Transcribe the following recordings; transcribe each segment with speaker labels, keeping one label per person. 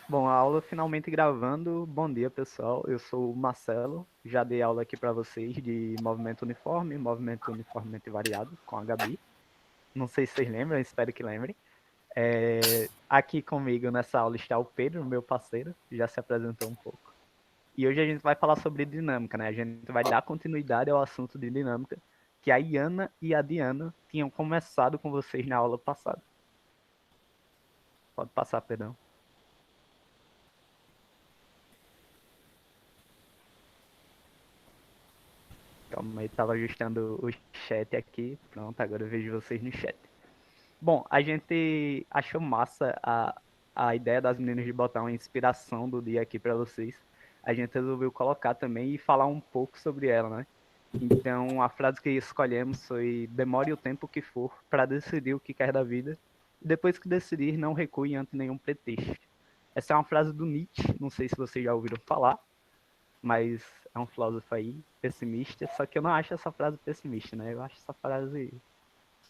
Speaker 1: Bom, a aula finalmente gravando. Bom dia, pessoal. Eu sou o Marcelo. Já dei aula aqui para vocês de movimento uniformemente variado com a Gabi. Não sei se vocês lembram, espero que lembrem. Aqui comigo nessa aula está o Pedro, meu parceiro, já se apresentou um pouco. E hoje a gente vai falar sobre dinâmica, né? A gente vai dar continuidade ao assunto de dinâmica que a Iana e a Diana tinham começado com vocês na aula passada. Pode passar, perdão. Calma aí, tava ajustando o chat aqui. Pronto, agora eu vejo vocês no chat. Bom, a gente achou massa a ideia das meninas de botar uma inspiração do dia aqui para vocês. A gente resolveu colocar também e falar um pouco sobre ela, né? Então, a frase que escolhemos foi: demore o tempo que for para decidir o que quer da vida. E depois que decidir, não recue ante nenhum pretexto. Essa é uma frase do Nietzsche, não sei se vocês já ouviram falar, mas é um filósofo aí pessimista, só que eu não acho essa frase pessimista, né? Eu acho essa frase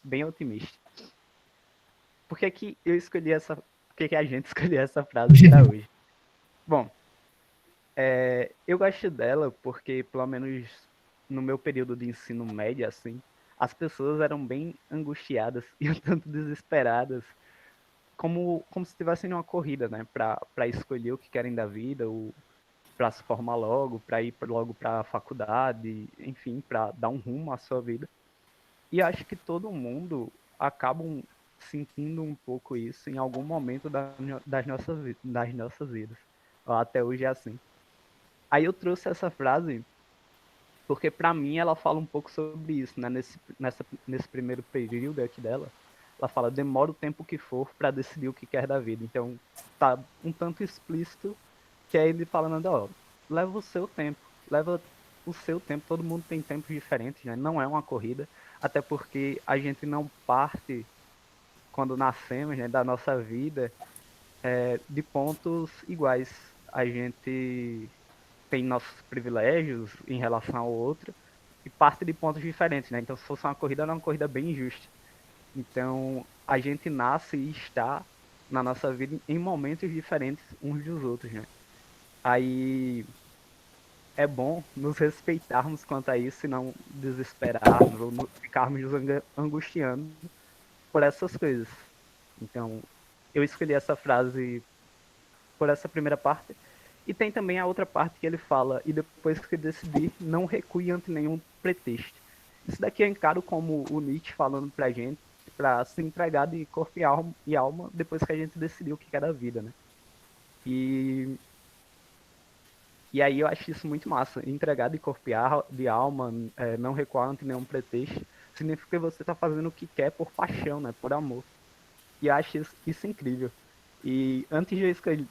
Speaker 1: bem otimista. Por que que eu escolhi essa, por que que a gente escolheu essa frase para hoje? Bom, eu gosto dela porque, pelo menos no meu período de ensino médio, assim, as pessoas eram bem angustiadas e um tanto desesperadas, como se estivessem numa corrida, né? Para escolher o que querem da vida, para se formar logo, para ir logo para a faculdade, enfim, para dar um rumo à sua vida. E acho que todo mundo acaba sentindo um pouco isso em algum momento das nossas vidas. Até hoje é assim. Aí eu trouxe essa frase porque, para mim, ela fala um pouco sobre isso, né? Nesse primeiro período aqui dela, ela fala: demora o tempo que for para decidir o que quer da vida. Então, tá um tanto explícito que é ele falando: ó, leva o seu tempo, leva o seu tempo. Todo mundo tem tempos diferentes, né? Não é uma corrida, até porque a gente não parte quando nascemos, né, da nossa vida, de pontos iguais. A gente tem nossos privilégios em relação ao outro e parte de pontos diferentes, né? Então, se fosse uma corrida, era uma corrida bem injusta. Então, a gente nasce e está na nossa vida em momentos diferentes uns dos outros, né? Aí é bom nos respeitarmos quanto a isso e não desesperarmos ou ficarmos nos angustiando por essas coisas. Então, eu escolhi essa frase por essa primeira parte. E tem também a outra parte que ele fala: e depois que decidir, não recue ante nenhum pretexto. Isso daqui eu encaro como o Nietzsche falando pra gente, pra se entregar de corpo e alma depois que a gente decidiu o que era a vida, né? E, e aí eu acho isso muito massa. Entregar de corpo de alma, não recuar ante nenhum pretexto, significa que você tá fazendo o que quer por paixão, né? Por amor. E eu acho isso incrível. E antes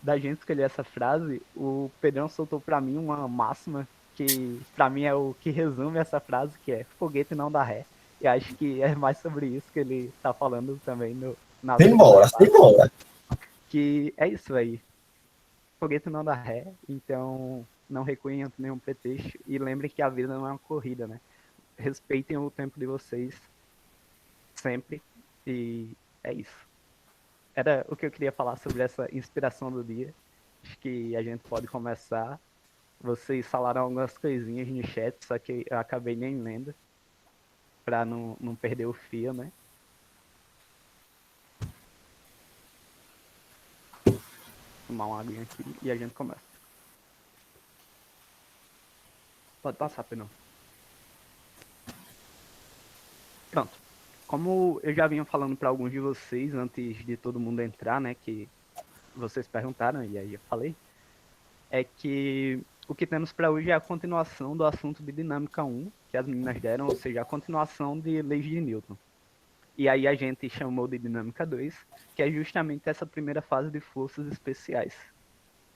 Speaker 1: da gente escolher essa frase, o Pedrão soltou pra mim uma máxima que pra mim é o que resume essa frase, que é: foguete não dá ré. E acho que é mais sobre isso que ele tá falando também na segunda
Speaker 2: Simbora,
Speaker 1: parte,
Speaker 2: simbora.
Speaker 1: que é isso aí. Foguete não dá ré, então não recuem ante nenhum pretexto e lembrem que a vida não é uma corrida, né? Respeitem o tempo de vocês sempre e é isso. Era o que eu queria falar sobre essa inspiração do dia. Acho que a gente pode começar. Vocês falaram algumas coisinhas no chat, só que eu acabei nem lendo, para não perder o fio, né? Tomar uma aguinha aqui e a gente começa. Pode passar, Penão. Pronto. Como eu já vinha falando para alguns de vocês antes de todo mundo entrar, né? Que vocês perguntaram e aí eu falei, é que o que temos para hoje é a continuação do assunto de dinâmica 1 que as meninas deram, ou seja, a continuação de leis de Newton. E aí a gente chamou de dinâmica 2, que é justamente essa primeira fase de forças especiais.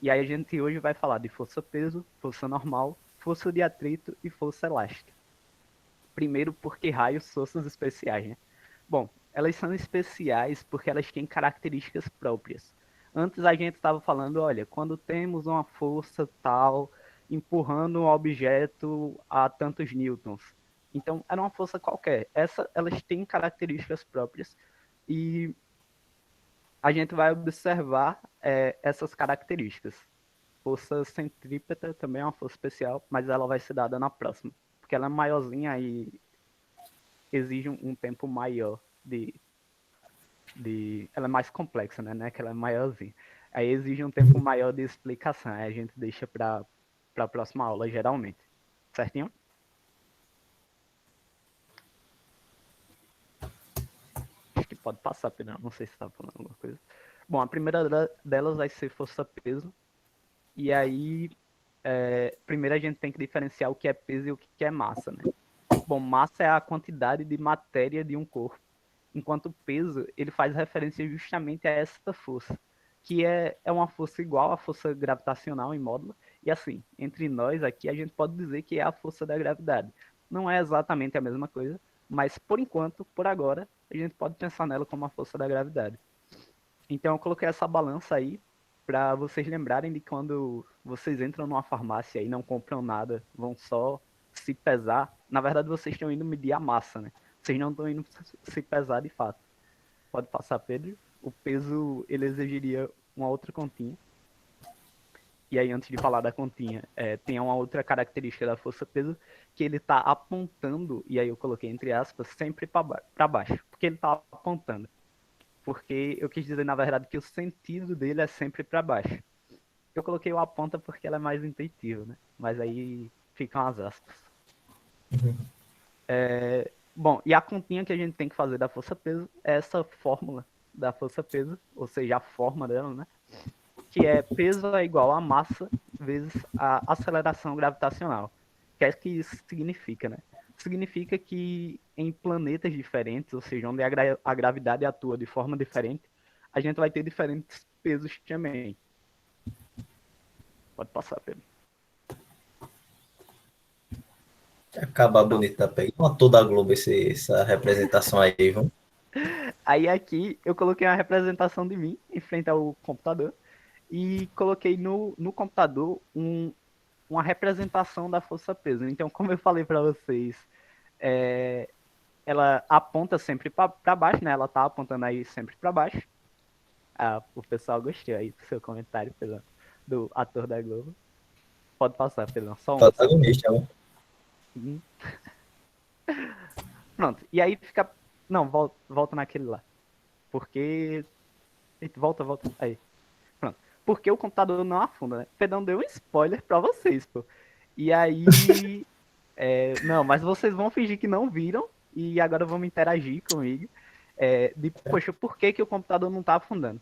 Speaker 1: E aí a gente hoje vai falar de força-peso, força normal, força de atrito e força elástica. Primeiro, porque raios forças especiais, né? Bom, elas são especiais porque elas têm características próprias. Antes a gente estava falando, olha, quando temos uma força tal empurrando um objeto a tantos newtons. Então, era uma força qualquer. Elas têm características próprias e a gente vai observar essas características. Força centrípeta também é uma força especial, mas ela vai ser dada na próxima, porque ela é maiorzinha e exige um tempo maior ela é mais complexa, né? Que ela é maiorzinha. Aí exige um tempo maior de explicação. Aí a gente deixa para a próxima aula, geralmente. Certinho? Acho que pode passar, Pedro. Não sei se está falando alguma coisa. Bom, a primeira delas vai ser força-peso. E aí, primeiro a gente tem que diferenciar o que é peso e o que é massa, né? Bom, massa é a quantidade de matéria de um corpo, enquanto o peso ele faz referência justamente a essa força, que é uma força igual à força gravitacional em módulo, e assim, entre nós aqui a gente pode dizer que é a força da gravidade. Não é exatamente a mesma coisa, mas por enquanto, por agora, a gente pode pensar nela como a força da gravidade. Então eu coloquei essa balança aí para vocês lembrarem de quando vocês entram numa farmácia e não compram nada, vão só se pesar. Na verdade, vocês estão indo medir a massa, né? Vocês não estão indo se pesar de fato. Pode passar, Pedro. O peso, ele exigiria uma outra continha. E aí, antes de falar da continha, tem uma outra característica da força-peso, que ele está apontando, e aí eu coloquei entre aspas, sempre para baixo. Porque ele está apontando. Porque eu quis dizer, na verdade, que o sentido dele é sempre para baixo. Eu coloquei o aponta porque ela é mais intuitiva, né? Mas aí ficam as aspas. Bom, e a continha que a gente tem que fazer da força-peso é essa fórmula da força-peso, ou seja, a forma dela, né? Que é peso é igual a massa vezes a aceleração gravitacional. O que é que isso significa, né? Significa que em planetas diferentes, ou seja, onde a gravidade atua de forma diferente, a gente vai ter diferentes pesos também. Pode passar, Pedro.
Speaker 2: Acabar
Speaker 1: Pronto.
Speaker 2: bonito da pega. Uma toda a Globo essa representação aí, viu?
Speaker 1: Aí aqui eu coloquei uma representação de mim em frente ao computador e coloquei no computador uma representação da força-peso. Então, como eu falei para vocês, ela aponta sempre para baixo, né? Ela tá apontando aí sempre para baixo. Ah, o pessoal gostou aí do seu comentário, Pedro, do ator da Globo. Pode passar, Pedro, só um.
Speaker 2: Protagonista, viu?
Speaker 1: Pronto, e aí fica... Não, volta naquele lá. Porque... Volta. Aí. Pronto. Porque o computador não afunda, né? Pedrão deu um spoiler pra vocês, pô. E aí. Não, mas vocês vão fingir que não viram e agora vão interagir comigo. Poxa, por que, que o computador não tá afundando?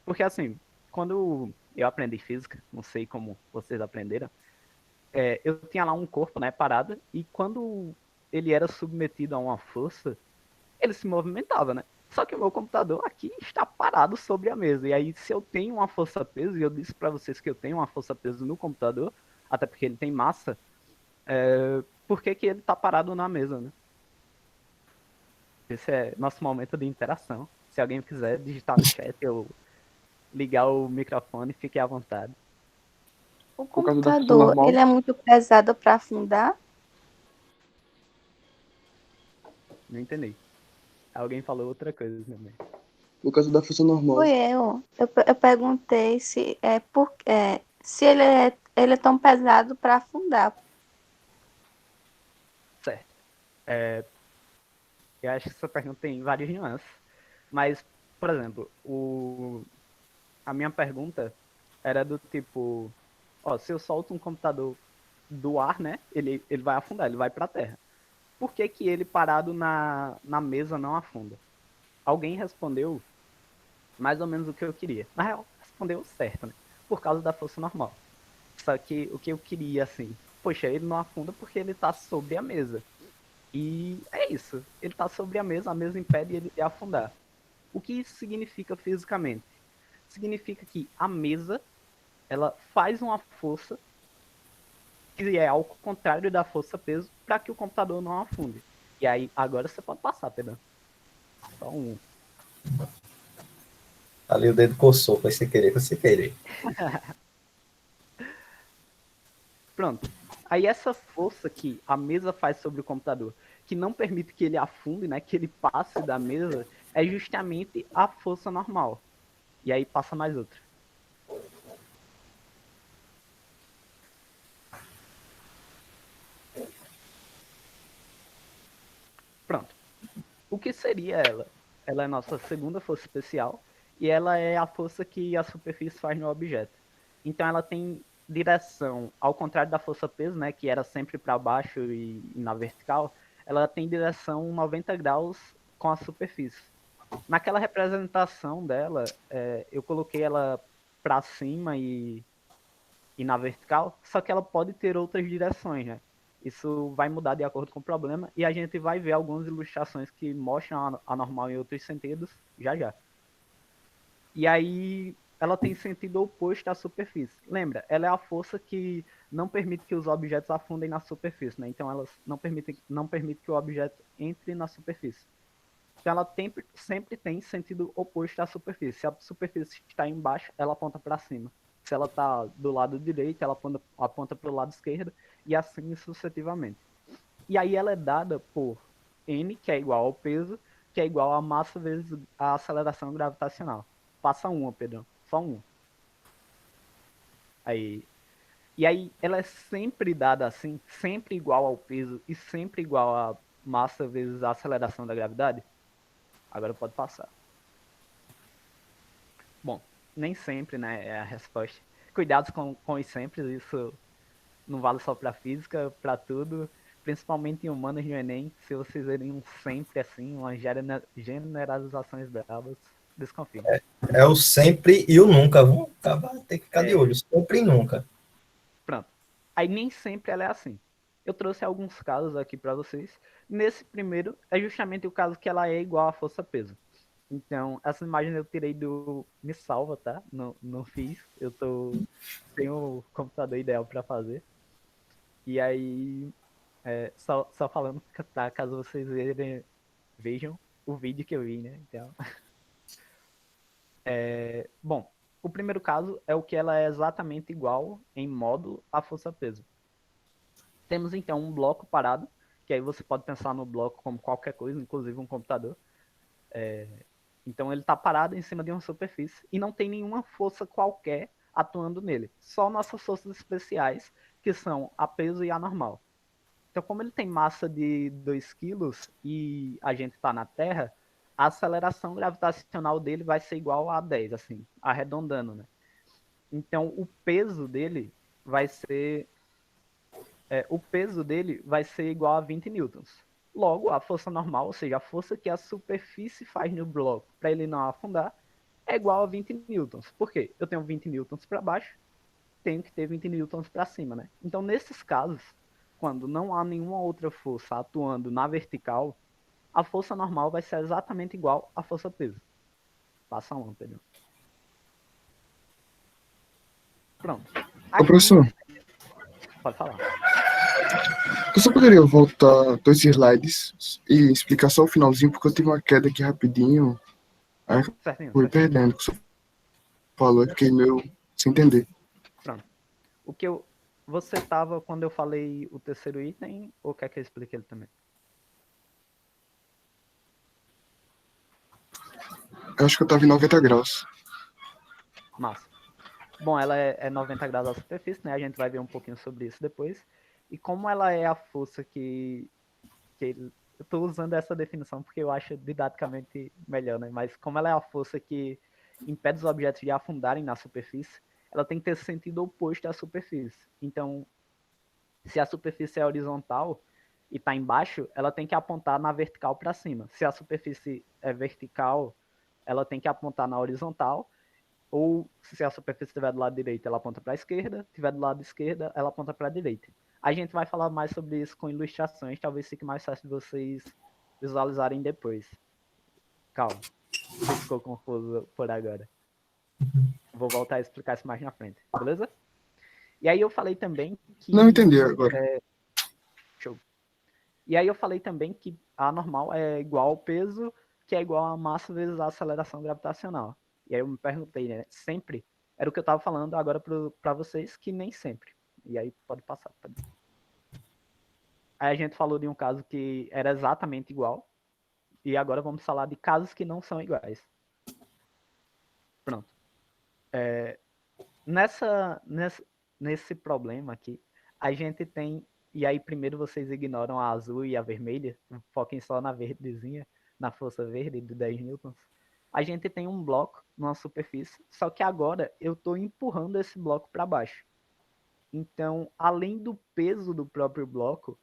Speaker 1: Porque assim, quando eu aprendi física, não sei como vocês aprenderam, eu tinha lá um corpo, né, parado, e quando ele era submetido a uma força, ele se movimentava, né? Só que o meu computador aqui está parado sobre a mesa. E aí, se eu tenho uma força-peso, e eu disse para vocês que eu tenho uma força-peso no computador, até porque ele tem massa, por que, que ele está parado na mesa, né? Esse é nosso momento de interação. Se alguém quiser digitar no chat ou ligar o microfone, fique à vontade.
Speaker 3: O
Speaker 4: Por causa da força
Speaker 3: computador, ele
Speaker 4: normal.
Speaker 3: é muito pesado para afundar?
Speaker 1: Não entendi. Alguém falou outra coisa também.
Speaker 4: Por causa da força normal.
Speaker 3: Foi eu. Eu perguntei se ele é tão pesado para afundar.
Speaker 1: Certo. Eu acho que essa pergunta tem várias nuances. Mas, por exemplo, a minha pergunta era do tipo, ó, se eu solto um computador do ar, né, ele vai afundar, ele vai para a terra. Por que que ele parado na mesa não afunda? Alguém respondeu mais ou menos o que eu queria. Na real, respondeu certo, né? Por causa da força normal. Só que o que eu queria, assim, poxa, ele não afunda porque ele tá sobre a mesa. E é isso. Ele tá sobre a mesa impede ele de afundar. O que isso significa fisicamente? Significa que a mesa ela faz uma força que é ao contrário da força-peso para que o computador não afunde. E aí, agora você pode passar, Pedro. Só um.
Speaker 2: Ali o dedo coçou, foi sem querer, foi sem querer.
Speaker 1: Pronto. Aí essa força que a mesa faz sobre o computador, que não permite que ele afunde, né, que ele passe da mesa, é justamente a força normal. E aí passa mais outra. Pronto. O que seria ela? Ela é nossa segunda força especial e ela é a força que a superfície faz no objeto. Então ela tem direção, ao contrário da força peso, né, que era sempre para baixo e na vertical, ela tem direção 90 graus com a superfície. Naquela representação dela, eu coloquei ela para cima e na vertical, só que ela pode ter outras direções, né? Isso vai mudar de acordo com o problema e a gente vai ver algumas ilustrações que mostram a normal em outros sentidos já já. E aí ela tem sentido oposto à superfície. Lembra, ela é a força que não permite que os objetos afundem na superfície, né? Então ela não permite que o objeto entre na superfície. Então ela sempre tem sentido oposto à superfície. Se a superfície está embaixo, ela aponta para cima. Se ela está do lado direito, ela aponta para o lado esquerdo e assim sucessivamente. E aí ela é dada por n, que é igual ao peso, que é igual a massa vezes a aceleração gravitacional. Passa uma, Pedro. Só uma. Aí. E aí ela é sempre dada assim, sempre igual ao peso e sempre igual a massa vezes a aceleração da gravidade? Agora pode passar. Bom, nem sempre, né, é a resposta. Cuidados com os sempre, isso não vale só para física, para tudo, principalmente em humanas no Enem, se vocês verem um sempre assim, umas generalizações bravas, desconfiem.
Speaker 2: É o sempre e o nunca. Vamos ter que ficar de olho. Sempre e nunca.
Speaker 1: Pronto. Aí nem sempre ela é assim. Eu trouxe alguns casos aqui para vocês. Nesse primeiro, é justamente o caso que ela é igual à força-peso. Então, essa imagem eu tirei do Me Salva, tá? Não fiz. Tenho o computador ideal para fazer. E aí, só falando, tá? Caso vocês vejam o vídeo que eu vi, né? Então, bom, o primeiro caso é o que ela é exatamente igual em módulo à força-peso. Temos então um bloco parado, que aí você pode pensar no bloco como qualquer coisa, inclusive um computador. Então ele está parado em cima de uma superfície e não tem nenhuma força qualquer atuando nele. Só nossas forças especiais, que são a peso e a normal. Então, como ele tem massa de 2 quilos e a gente está na Terra, a aceleração gravitacional dele vai ser igual a 10, assim, arredondando, né? Então, o peso dele vai ser igual a 20 newtons. Logo, a força normal, ou seja, a força que a superfície faz no bloco para ele não afundar, é igual a 20 newtons. Por quê? Eu tenho 20 newtons para baixo, tenho que ter 20 newtons para cima, né? Então, nesses casos, quando não há nenhuma outra força atuando na vertical, a força normal vai ser exatamente igual à força peso. Passa um, Pedro. Pronto.
Speaker 4: Ô, professor,
Speaker 1: Pode falar.
Speaker 4: você poderia voltar 2 slides e explicar só o finalzinho, porque eu tive uma queda aqui rapidinho, aí
Speaker 1: Certinho,
Speaker 4: fui
Speaker 1: certinho.
Speaker 4: perdendo o que o senhor falou, eu fiquei meio sem entender.
Speaker 1: Pronto. Você estava quando eu falei o terceiro item, ou quer que eu explique ele também?
Speaker 4: Eu acho que eu tava em 90 graus.
Speaker 1: Massa. Bom, ela é 90 graus à superfície, né? A gente vai ver um pouquinho sobre isso depois. E como ela é a força eu estou usando essa definição porque eu acho didaticamente melhor, né? Mas como ela é a força que impede os objetos de afundarem na superfície, ela tem que ter sentido oposto à superfície. Então, se a superfície é horizontal e está embaixo, ela tem que apontar na vertical para cima. Se a superfície é vertical, ela tem que apontar na horizontal. Ou se a superfície estiver do lado direito, ela aponta para a esquerda. Se estiver do lado esquerda, ela aponta para a direita. A gente vai falar mais sobre isso com ilustrações. Talvez fique mais fácil de vocês visualizarem depois. Calma. Se ficou confuso por agora. Vou voltar a explicar isso mais na frente. Beleza? E aí eu falei também que...
Speaker 4: Não entendi agora.
Speaker 1: Show. E aí eu falei também que a normal é igual ao peso, que é igual a massa vezes a aceleração gravitacional. E aí eu me perguntei, né? Sempre? Era o que eu estava falando agora para vocês, que nem sempre. E aí pode passar. Aí a gente falou de um caso que era exatamente igual. E agora vamos falar de casos que não são iguais. Pronto. Nesse problema aqui, a gente tem, e aí primeiro vocês ignoram a azul e a vermelha, foquem só na verdezinha, na força verde de 10 newtons. A gente tem um bloco numa superfície, só que agora eu estou empurrando esse bloco para baixo. Então, além do peso do próprio bloco,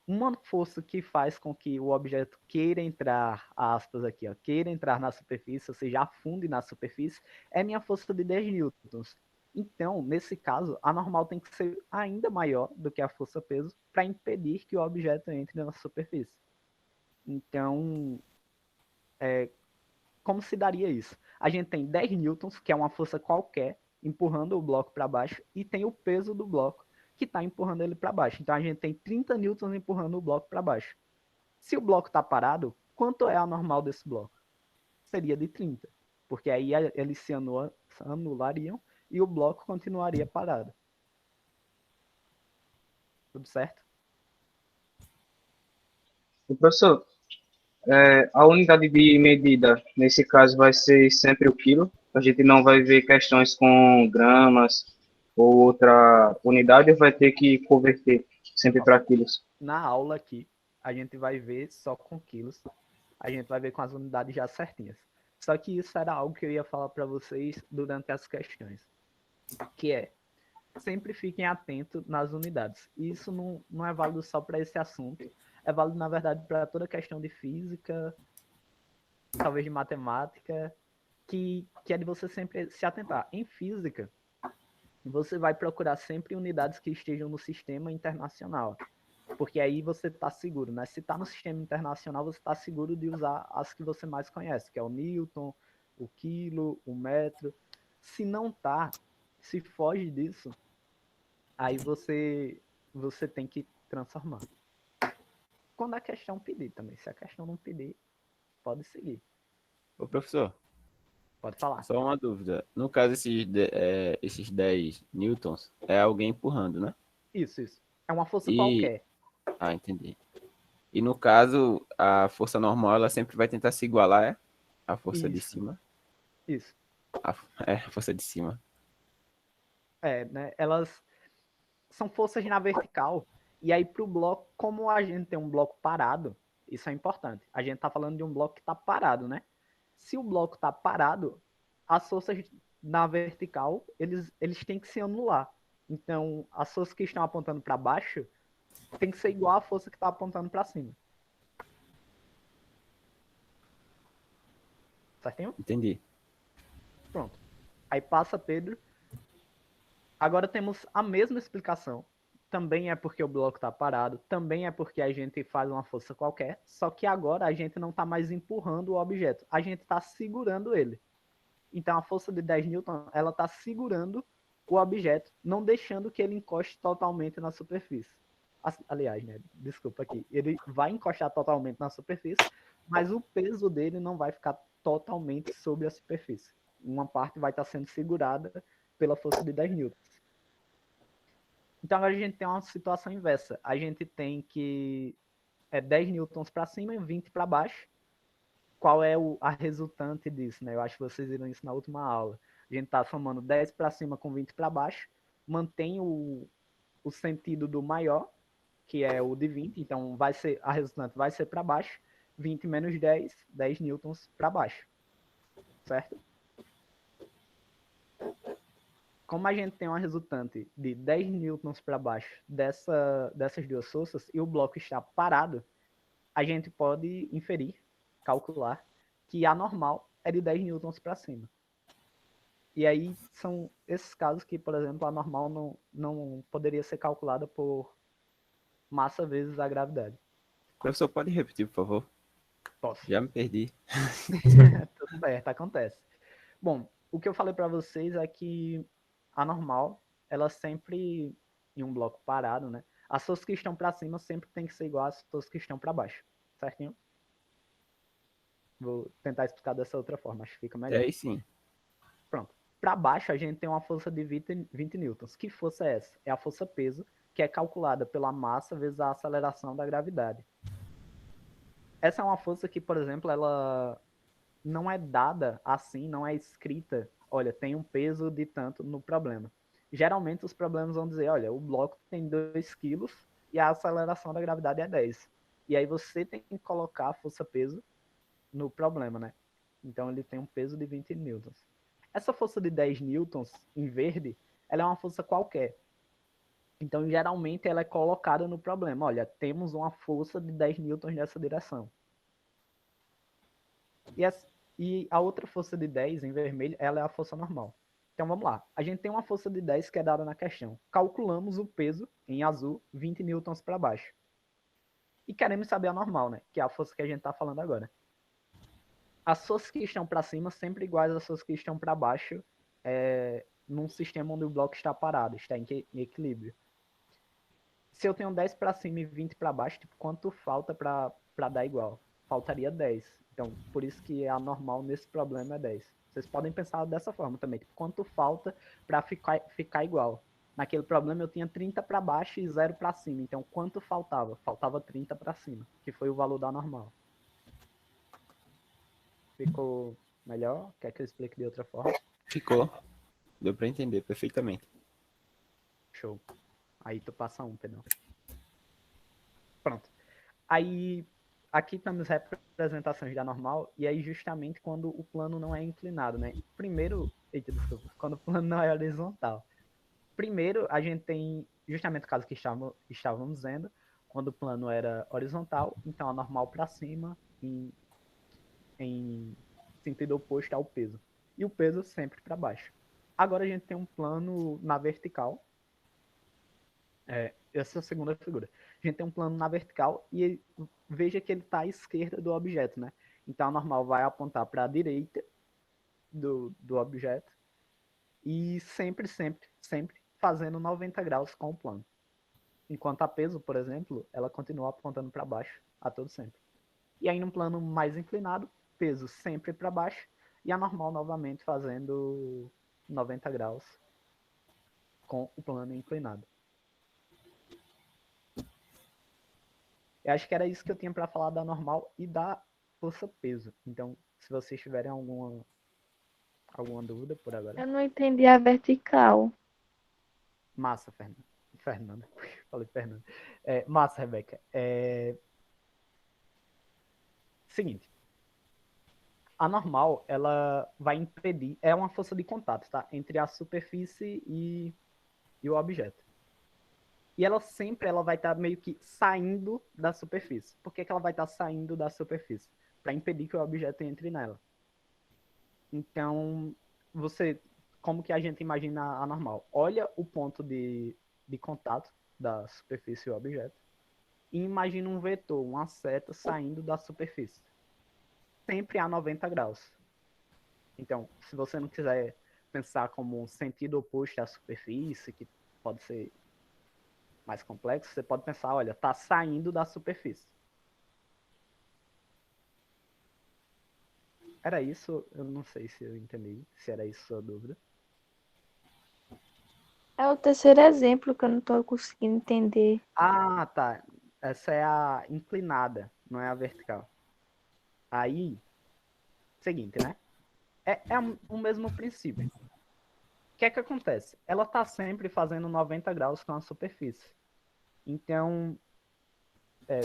Speaker 1: uma força que faz com que o objeto queira entrar, aspas aqui, ó, queira entrar na superfície, ou seja, afunde na superfície, é minha força de 10 newtons. Então, nesse caso, a normal tem que ser ainda maior do que a força-peso para impedir que o objeto entre na superfície. Então, como se daria isso? A gente tem 10 newtons, que é uma força qualquer, empurrando o bloco para baixo, e tem o peso do bloco, que está empurrando ele para baixo. Então, a gente tem 30 newtons empurrando o bloco para baixo. Se o bloco está parado, quanto é a normal desse bloco? Seria de 30, porque aí eles se anulariam e o bloco continuaria parado. Tudo certo?
Speaker 5: E, professor, a unidade de medida, nesse caso, vai ser sempre o quilo. A gente não vai ver questões com gramas ou outra unidade, ou vai ter que converter sempre para quilos.
Speaker 1: Na aula aqui, a gente vai ver só com quilos. A gente vai ver com as unidades já certinhas. Só que isso era algo que eu ia falar para vocês durante as questões. Que é, sempre fiquem atentos nas unidades. E isso não é válido só para esse assunto. É válido, na verdade, para toda questão de física, talvez de matemática, que é de você sempre se atentar. Em física, você vai procurar sempre unidades que estejam no sistema internacional. Porque aí você está seguro, né? Se está no sistema internacional, você está seguro de usar as que você mais conhece, que é o Newton, o quilo, o metro. Se não tá, se foge disso, aí você tem que transformar. Quando a questão pedir também. Se a questão não pedir, pode seguir.
Speaker 6: Ô, professor,
Speaker 1: Pode falar.
Speaker 6: só uma dúvida. No caso, esses 10 newtons, é alguém empurrando, né?
Speaker 1: Isso. É uma força
Speaker 6: E...
Speaker 1: qualquer.
Speaker 6: Ah, entendi. E no caso, a força normal, ela sempre vai tentar se igualar, é? A força de
Speaker 1: Isso.
Speaker 6: cima.
Speaker 1: Isso.
Speaker 6: A força de cima.
Speaker 1: Né? Elas são forças na vertical. E aí, para o bloco, como a gente tem um bloco parado, isso é importante. A gente está falando de um bloco que está parado, né? Se o bloco está parado, as forças na vertical, eles têm que se anular. Então, as forças que estão apontando para baixo tem que ser igual à força que está apontando para cima. Certinho?
Speaker 6: Entendi.
Speaker 1: Pronto. Aí passa Pedro. Agora temos a mesma explicação. Também é porque o bloco está parado, também é porque a gente faz uma força qualquer, só que agora a gente não está mais empurrando o objeto, a gente está segurando ele. Então a força de 10 newton, ela está segurando o objeto, não deixando que ele encoste totalmente na superfície. Aliás, né, desculpa aqui, ele vai encostar totalmente na superfície, mas o peso dele não vai ficar totalmente sobre a superfície. Uma parte vai estar sendo segurada pela força de 10 newtons. Então agora a gente tem uma situação inversa. A gente tem que 10 newtons para cima e 20 para baixo. Qual é a resultante disso, né? Eu acho que vocês viram isso na última aula. A gente está somando 10 para cima com 20 para baixo, mantém o sentido do maior, que é o de 20, então a resultante vai ser para baixo, 20 menos 10 newtons para baixo, certo? Como a gente tem uma resultante de 10 newtons para baixo dessas duas forças e o bloco está parado, a gente pode inferir, calcular, que a normal é de 10 newtons para cima. E aí são esses casos que, por exemplo, a normal não poderia ser calculada por massa vezes a gravidade.
Speaker 6: Professor, pode repetir, por favor?
Speaker 1: Posso.
Speaker 6: Já me perdi.
Speaker 1: Tudo certo, acontece. Bom, o que eu falei para vocês é que a normal, ela sempre, em um bloco parado, né? As forças que estão para cima sempre tem que ser igual às forças que estão para baixo, certinho? Vou tentar explicar dessa outra forma, acho que fica melhor.
Speaker 6: Aí sim.
Speaker 1: Pronto. Para baixo, a gente tem uma força de 20 newtons. Que força é essa? É a força peso, que é calculada pela massa vezes a aceleração da gravidade. Essa é uma força que, por exemplo, ela não é dada assim, não é escrita olha, tem um peso de tanto no problema. Geralmente os problemas vão dizer, olha, o bloco tem 2 quilos e a aceleração da gravidade é 10. E aí você tem que colocar a força-peso no problema, né? Então ele tem um peso de 20 newtons. Essa força de 10 newtons em verde, ela é uma força qualquer. Então, geralmente, ela é colocada no problema. Olha, temos uma força de 10 newtons nessa direção. E a outra força de 10, em vermelho, ela é a força normal. Então, vamos lá. A gente tem uma força de 10 que é dada na questão. Calculamos o peso, em azul, 20 newtons para baixo. E queremos saber a normal, né? Que é a força que a gente está falando agora. As forças que estão para cima sempre iguais às forças que estão para baixo, num sistema onde o bloco está parado, está em equilíbrio. Se eu tenho 10 para cima e 20 para baixo, tipo, quanto falta para dar igual? Faltaria 10. Então, por isso que a normal nesse problema é 10. Vocês podem pensar dessa forma também. Tipo, quanto falta para ficar igual? Naquele problema eu tinha 30 para baixo e 0 para cima. Então, quanto faltava? Faltava 30 para cima, que foi o valor da normal. Ficou melhor? Quer que eu explique de outra forma?
Speaker 6: Ficou. Deu para entender perfeitamente.
Speaker 1: Show. Aí tu passa um, Pedro. Pronto. Aí, aqui temos representações da normal, e aí justamente quando o plano não é inclinado, né? Primeiro, desculpa, quando o plano não é horizontal. Primeiro, a gente tem justamente o caso que estávamos vendo, quando o plano era horizontal, então a normal para cima, em sentido oposto ao peso. E o peso sempre para baixo. Agora a gente tem um plano na vertical, essa é a segunda figura. A gente tem um plano na vertical e veja que ele está à esquerda do objeto, né? Então a normal vai apontar para a direita do objeto e sempre fazendo 90 graus com o plano. Enquanto a peso, por exemplo, ela continua apontando para baixo a todo sempre. E aí num plano mais inclinado, peso sempre para baixo e a normal novamente fazendo 90 graus com o plano inclinado. Eu acho que era isso que eu tinha para falar da normal e da força-peso. Então, se vocês tiverem alguma dúvida por agora.
Speaker 3: Eu não entendi a vertical.
Speaker 1: Massa, Fernanda. Falei Fernanda. Massa, Rebeca. Seguinte. A normal, ela vai impedir... É uma força de contato, tá? Entre a superfície e o objeto. E ela sempre vai estar meio que saindo da superfície. Por que ela vai estar saindo da superfície? Para impedir que o objeto entre nela. Então, como que a gente imagina a normal? Olha o ponto de contato da superfície e o objeto e imagina um vetor, uma seta saindo da superfície. Sempre a 90 graus. Então, se você não quiser pensar como um sentido oposto à superfície, que pode ser mais complexo, você pode pensar, olha, está saindo da superfície. Era isso? Eu não sei se eu entendi, se era isso a sua dúvida.
Speaker 3: É o terceiro exemplo que eu não estou conseguindo entender.
Speaker 1: Ah, tá. Essa é a inclinada, não é a vertical. Aí, seguinte, né? É o mesmo princípio. O que é que acontece? Ela está sempre fazendo 90 graus com a superfície. Então,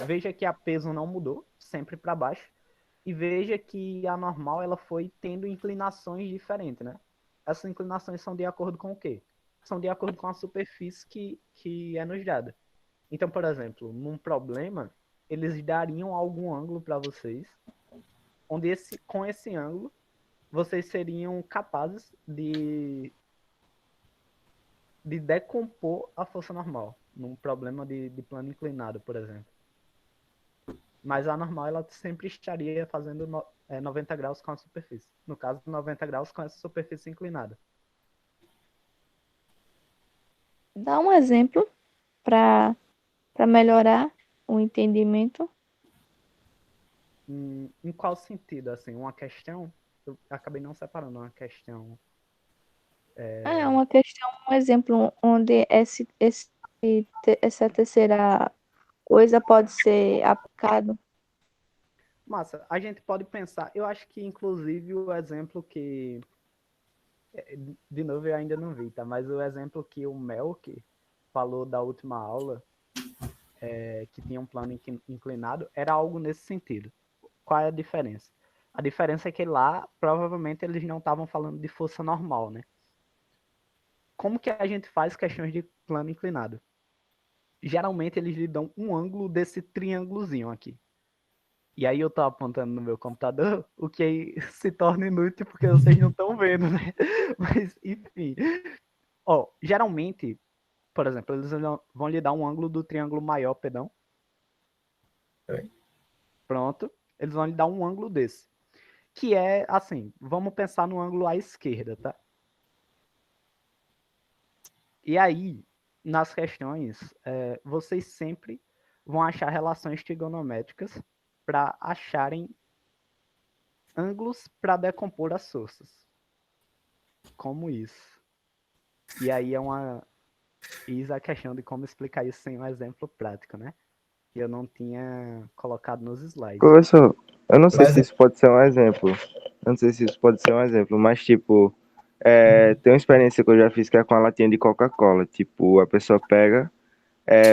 Speaker 1: veja que a peso não mudou, sempre para baixo. E veja que a normal ela foi tendo inclinações diferentes, né? Essas inclinações são de acordo com o quê? São de acordo com a superfície que é nos dada. Então, por exemplo, num problema, eles dariam algum ângulo para vocês, onde com esse ângulo vocês seriam capazes de decompor a força normal, num problema de plano inclinado, por exemplo. Mas a normal ela sempre estaria fazendo 90 graus com a superfície. No caso, 90 graus com essa superfície inclinada.
Speaker 3: Dá um exemplo para melhorar o entendimento.
Speaker 1: Em qual sentido? Assim, uma questão... Eu acabei não separando uma questão...
Speaker 3: É uma questão, um exemplo onde essa terceira coisa pode ser aplicado.
Speaker 1: Massa, a gente pode pensar... Eu acho que, inclusive, o exemplo que De novo, eu ainda não vi, tá? Mas o exemplo que o Melk falou da última aula, que tinha um plano inclinado, era algo nesse sentido. Qual é a diferença? A diferença é que lá, provavelmente, eles não estavam falando de força normal, né? Como que a gente faz questões de plano inclinado? Geralmente, eles lhe dão um ângulo desse triângulozinho aqui. E aí eu tô apontando no meu computador, o que aí se torna inútil porque vocês não estão vendo, né? Mas, enfim. Ó, geralmente, por exemplo, eles vão lhe dar um ângulo do triângulo maior, perdão.
Speaker 2: Oi.
Speaker 1: Pronto. Eles vão lhe dar um ângulo desse. Que é, assim, vamos pensar no ângulo à esquerda, tá? E aí, nas questões, vocês sempre vão achar relações trigonométricas para acharem ângulos para decompor as forças. Como isso? E aí eis a questão de como explicar isso sem um exemplo prático, né? Que eu não tinha colocado nos slides.
Speaker 7: Professor, eu não sei
Speaker 2: Mas
Speaker 7: se isso pode ser um exemplo. Eu não sei se isso pode ser um exemplo, mas tipo, tem uma experiência que eu já fiz que é com a latinha de Coca-Cola. Tipo, a pessoa pega,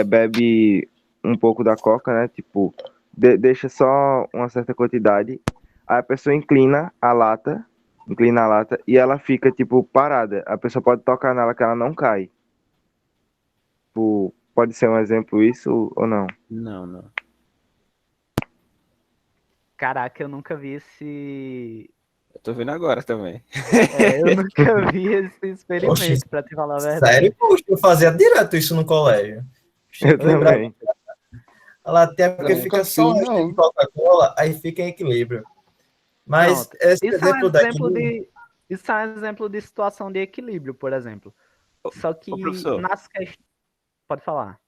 Speaker 7: bebe um pouco da Coca, né? Tipo, deixa só uma certa quantidade. Aí a pessoa inclina a lata e ela fica, tipo, parada. A pessoa pode tocar nela que ela não cai. Tipo, pode ser um exemplo isso ou não?
Speaker 6: Não, não.
Speaker 1: Caraca, eu nunca vi esse.
Speaker 6: Eu tô vendo agora também.
Speaker 1: Eu nunca vi esse
Speaker 2: Oxe,
Speaker 1: experimento, pra te falar a verdade.
Speaker 2: sério? Poxa, eu fazia direto isso no colégio.
Speaker 7: Eu
Speaker 2: Lembrava.
Speaker 7: também.
Speaker 2: Ela até porque
Speaker 4: Nunca
Speaker 2: fica só
Speaker 4: fiz,
Speaker 2: um
Speaker 4: não.
Speaker 2: de Coca-Cola, aí fica em equilíbrio. Mas
Speaker 1: Pronto.
Speaker 2: esse
Speaker 1: Isso é um
Speaker 2: exemplo daqui,
Speaker 1: exemplo de. Isso é um exemplo de situação de equilíbrio, por exemplo. Só que
Speaker 6: Ô, professor,
Speaker 1: nas questões. Pode falar.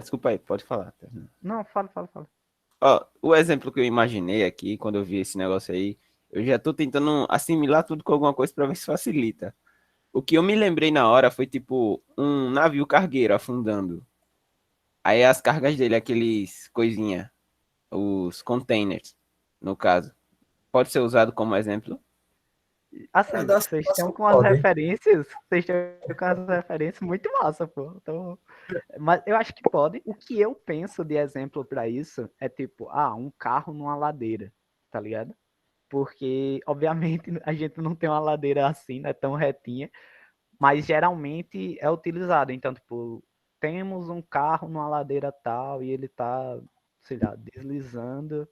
Speaker 6: desculpa aí, pode falar.
Speaker 1: Não, fala.
Speaker 6: Ó, o exemplo que eu imaginei aqui, quando eu vi esse negócio aí, eu já tô tentando assimilar tudo com alguma coisa para ver se facilita. O que eu me lembrei na hora foi tipo um navio cargueiro afundando. Aí as cargas dele, aqueles coisinha, os containers, no caso, pode ser usado como exemplo?
Speaker 1: Assim,
Speaker 2: da
Speaker 1: vocês estão
Speaker 2: situação
Speaker 1: com as
Speaker 2: pode.
Speaker 1: referências. Vocês estão com as referências muito massa, pô. Então, mas eu acho que pode. O que eu penso de exemplo para isso é tipo, um carro numa ladeira, tá ligado? Porque, obviamente, a gente não tem uma ladeira assim, né, tão retinha, mas geralmente é utilizado. Então, tipo, temos um carro numa ladeira tal e ele tá, sei lá, deslizando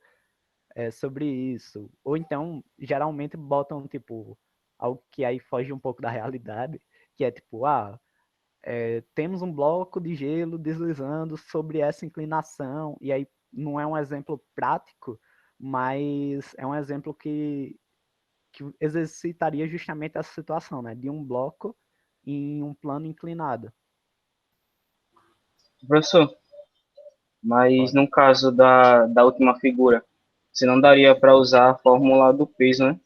Speaker 1: sobre isso. Ou então, geralmente botam, tipo, algo que aí foge um pouco da realidade, que é tipo, temos um bloco de gelo deslizando sobre essa inclinação, e aí não é um exemplo prático, mas é um exemplo que exercitaria justamente essa situação, né? De um bloco em um plano inclinado.
Speaker 5: Professor, mas
Speaker 1: Pode.
Speaker 5: no caso da última figura, você não daria para usar a fórmula do peso, né?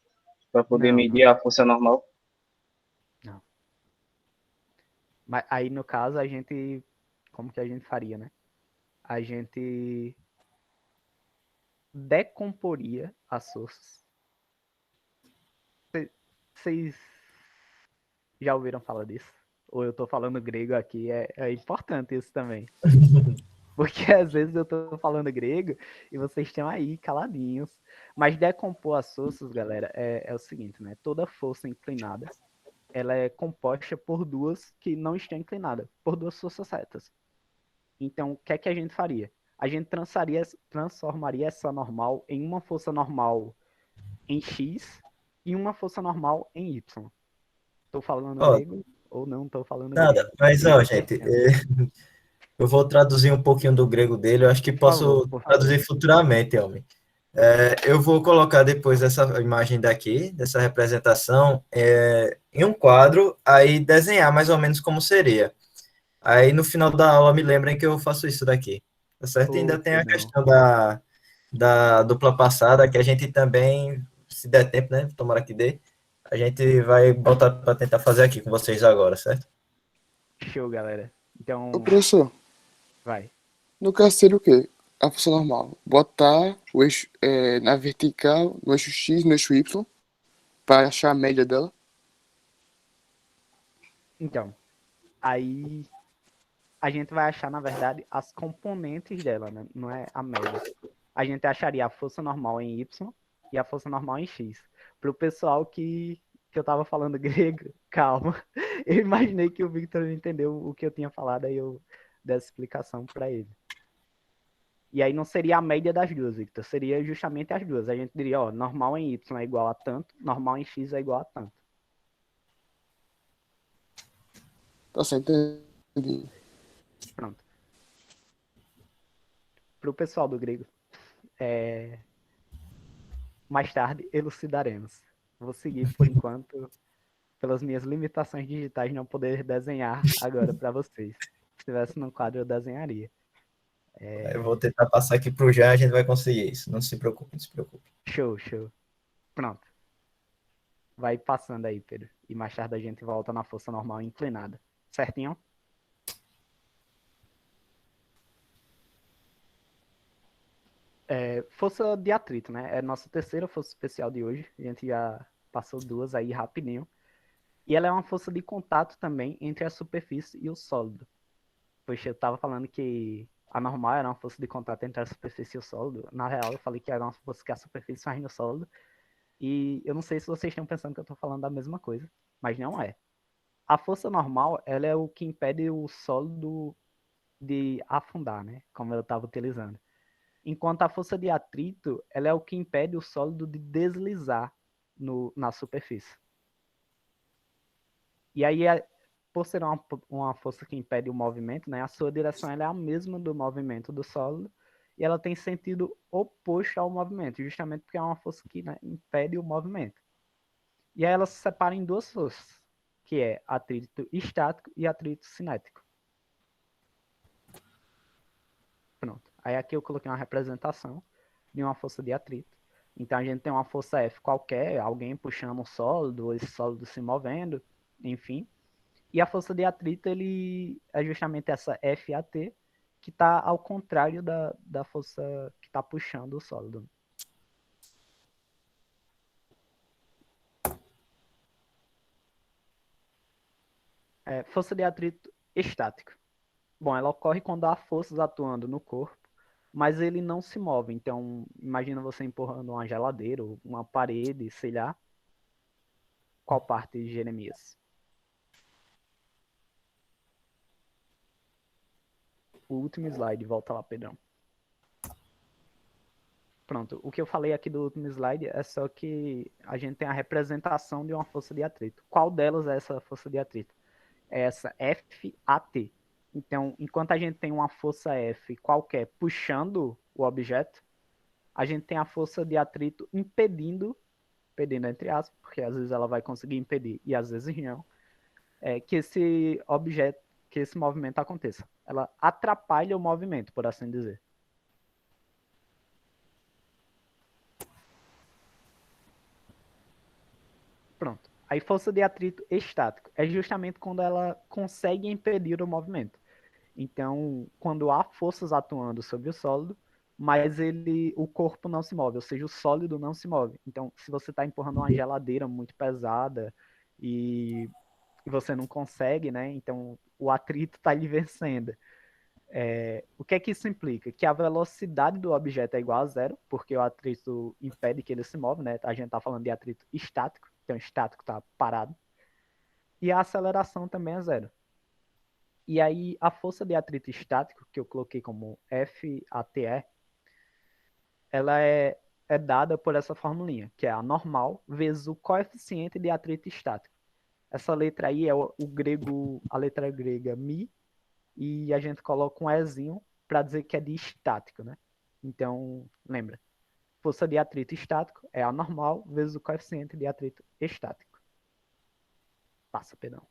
Speaker 5: Para poder
Speaker 1: Não.
Speaker 5: medir a força normal?
Speaker 1: Não. Mas aí, no caso, a gente... Como que a gente faria, né? A gente decomporia as forças. Vocês já ouviram falar disso? Ou eu tô falando grego aqui, é importante isso também. Porque às vezes eu tô falando grego e vocês estão aí caladinhos. Mas decompor as forças, galera, é o seguinte, né? Toda força inclinada, ela é composta por duas que não estão inclinadas, por duas forças retas. Então, o que é que a gente faria? A gente transformaria essa normal em uma força normal em X e uma força normal em Y. Tô falando
Speaker 2: Ó,
Speaker 1: grego ou não tô falando
Speaker 2: nada,
Speaker 1: grego?
Speaker 2: mas
Speaker 1: Eis
Speaker 2: ó,
Speaker 1: a
Speaker 2: gente,
Speaker 1: questão.
Speaker 2: eu vou traduzir um pouquinho do grego dele, eu acho que
Speaker 1: Por favor,
Speaker 2: posso
Speaker 1: por favor.
Speaker 2: traduzir futuramente, homem. Eu vou colocar depois essa imagem daqui, dessa representação, em um quadro, aí desenhar mais ou menos como seria. Aí no final da aula me lembrem que eu faço isso daqui, tá certo? E ainda tem
Speaker 1: Poxa,
Speaker 2: a
Speaker 1: não.
Speaker 2: questão da dupla passada, que a gente também, se der tempo, né? Tomara que dê, a gente vai botar para tentar fazer aqui com vocês agora, certo?
Speaker 1: Show, galera.
Speaker 4: Ô,
Speaker 1: Então,
Speaker 4: professor,
Speaker 1: vai.
Speaker 4: no caso seria o quê? A função normal. Botar o eixo na vertical, no eixo X, no eixo Y, para achar a média dela.
Speaker 1: Então, aí a gente vai achar, na verdade, as componentes dela, né? Não é a média. A gente acharia a força normal em Y e a força normal em X. Para o pessoal que eu tava falando grego, calma. Eu imaginei que o Victor não entendeu o que eu tinha falado, aí eu dei essa explicação para ele. E aí não seria a média das duas, Victor. Seria justamente as duas. A gente diria, ó, normal em Y é igual a tanto, normal em X é igual a tanto.
Speaker 4: Tá certo, entendi.
Speaker 1: Pronto. Para o pessoal do grego, mais tarde elucidaremos. Vou seguir por enquanto pelas minhas limitações digitais não poder desenhar agora para vocês. Se estivesse no quadro eu desenharia.
Speaker 2: Eu vou tentar passar aqui pro Jean, a gente vai conseguir isso. Não se preocupe, não se preocupe.
Speaker 1: Show, show. Pronto. Vai passando aí, Pedro. E mais tarde a gente volta na força normal inclinada. Certinho? Força de atrito, né? É a nossa terceira força especial de hoje. A gente já passou duas aí rapidinho. E ela é uma força de contato também entre a superfície e o sólido. Poxa, eu tava falando que a normal era uma força de contato entre a superfície e o sólido. Na real, eu falei que era uma força que a superfície faz no sólido. E eu não sei se vocês estão pensando que eu tô falando da mesma coisa, mas não é. A força normal, ela é o que impede o sólido de afundar, né? Como eu estava utilizando. Enquanto a força de atrito, ela é o que impede o sólido de deslizar na superfície. E aí, por ser uma força que impede o movimento, né, a sua direção ela é a mesma do movimento do sólido e ela tem sentido oposto ao movimento, justamente porque é uma força que, né, impede o movimento. E aí ela se separa em duas forças, que é atrito estático e atrito cinético. Pronto. Aí aqui eu coloquei uma representação de uma força de atrito. Então a gente tem uma força F qualquer, alguém puxando um sólido, ou esse sólido se movendo, enfim. E a força de atrito ele é justamente essa FAT, que está ao contrário da força que está puxando o sólido. Força de atrito estático. Bom, ela ocorre quando há forças atuando no corpo, mas ele não se move. Então, imagina você empurrando uma geladeira ou uma parede, sei lá. Qual parte, Jeremias? O último slide, volta lá, Pedrão. Pronto, o que eu falei aqui do último slide é só que a gente tem a representação de uma força de atrito. Qual delas é essa força de atrito? É essa FAT. Então, enquanto a gente tem uma força F qualquer puxando o objeto, a gente tem a força de atrito impedindo entre aspas, porque às vezes ela vai conseguir impedir e às vezes não, que esse objeto, que esse movimento aconteça. Ela atrapalha o movimento, por assim dizer. Pronto. Aí força de atrito estático é justamente quando ela consegue impedir o movimento. Então, quando há forças atuando sobre o sólido, mas o corpo não se move, ou seja, o sólido não se move. Então, se você está empurrando uma geladeira muito pesada e você não consegue, né? Então, o atrito está lhe vencendo. O que é que isso implica? Que a velocidade do objeto é igual a zero, porque o atrito impede que ele se move, né? A gente está falando de atrito estático, então estático está parado. E a aceleração também é zero. E aí a força de atrito estático, que eu coloquei como FATE, ela é dada por essa formulinha, que é a normal vezes o coeficiente de atrito estático. Essa letra aí é a letra grega mi, e a gente coloca um ezinho para dizer que é de estático, né? Então, lembra, força de atrito estático é a normal vezes o coeficiente de atrito estático. Passa, Pedrão.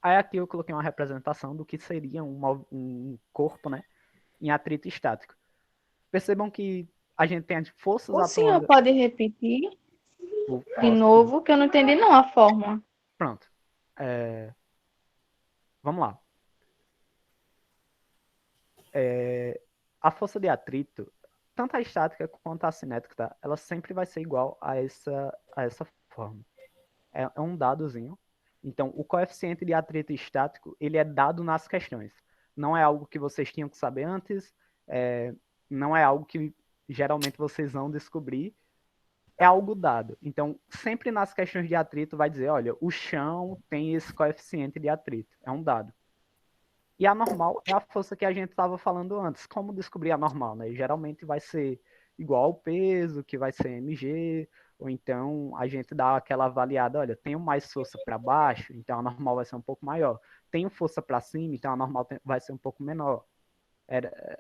Speaker 1: Aí aqui eu coloquei uma representação do que seria um corpo, né, em atrito estático. Percebam que a gente tem as forças
Speaker 3: O senhor
Speaker 1: atuando.
Speaker 3: pode repetir de
Speaker 1: Posso,
Speaker 3: novo, que eu não entendi não a fórmula.
Speaker 1: pronto. Vamos lá. A força de atrito, tanto a estática quanto a cinética, tá? Ela sempre vai ser igual a essa forma. É um dadozinho. Então, o coeficiente de atrito estático, ele é dado nas questões. Não é algo que vocês tinham que saber antes, não é algo que geralmente vocês vão descobrir, é algo dado. Então, sempre nas questões de atrito vai dizer, olha, o chão tem esse coeficiente de atrito, é um dado. E a normal é a força que a gente estava falando antes. Como descobrir a normal, né? Geralmente vai ser igual ao peso, que vai ser mg, ou então a gente dá aquela avaliada, olha, tenho mais força para baixo, então a normal vai ser um pouco maior. Tenho força para cima, então a normal vai ser um pouco menor.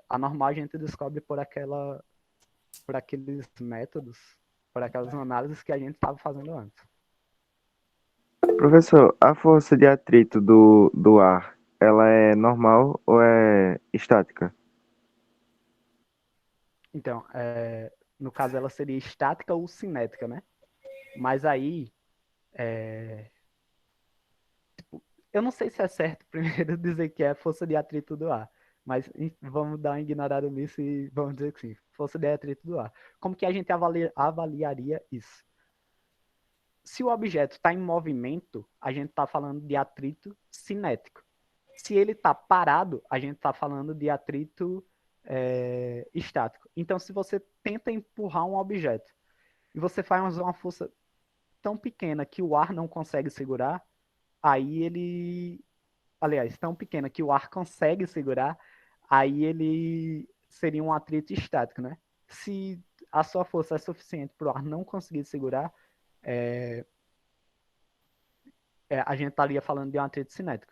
Speaker 1: A normal a gente descobre por aqueles métodos, por aquelas análises que a gente estava fazendo antes.
Speaker 7: Professor, a força de atrito do ar, ela é normal ou é estática?
Speaker 1: Então, no caso ela seria estática ou cinética, né? Mas aí, eu não sei se é certo primeiro dizer que é força de atrito do ar, mas vamos dar uma ignorada nisso e vamos dizer que sim, força de atrito do ar. Como que a gente avaliaria isso? Se o objeto está em movimento, a gente está falando de atrito cinético. Se ele está parado, a gente está falando de atrito estático. Então, se você tenta empurrar um objeto e você faz uma força tão pequena que o ar não consegue segurar, aí ele... Aliás, tão pequena que o ar consegue segurar, aí ele seria um atrito estático, né? Se a sua força é suficiente para o ar não conseguir segurar, a gente estaria falando de um atrito cinético.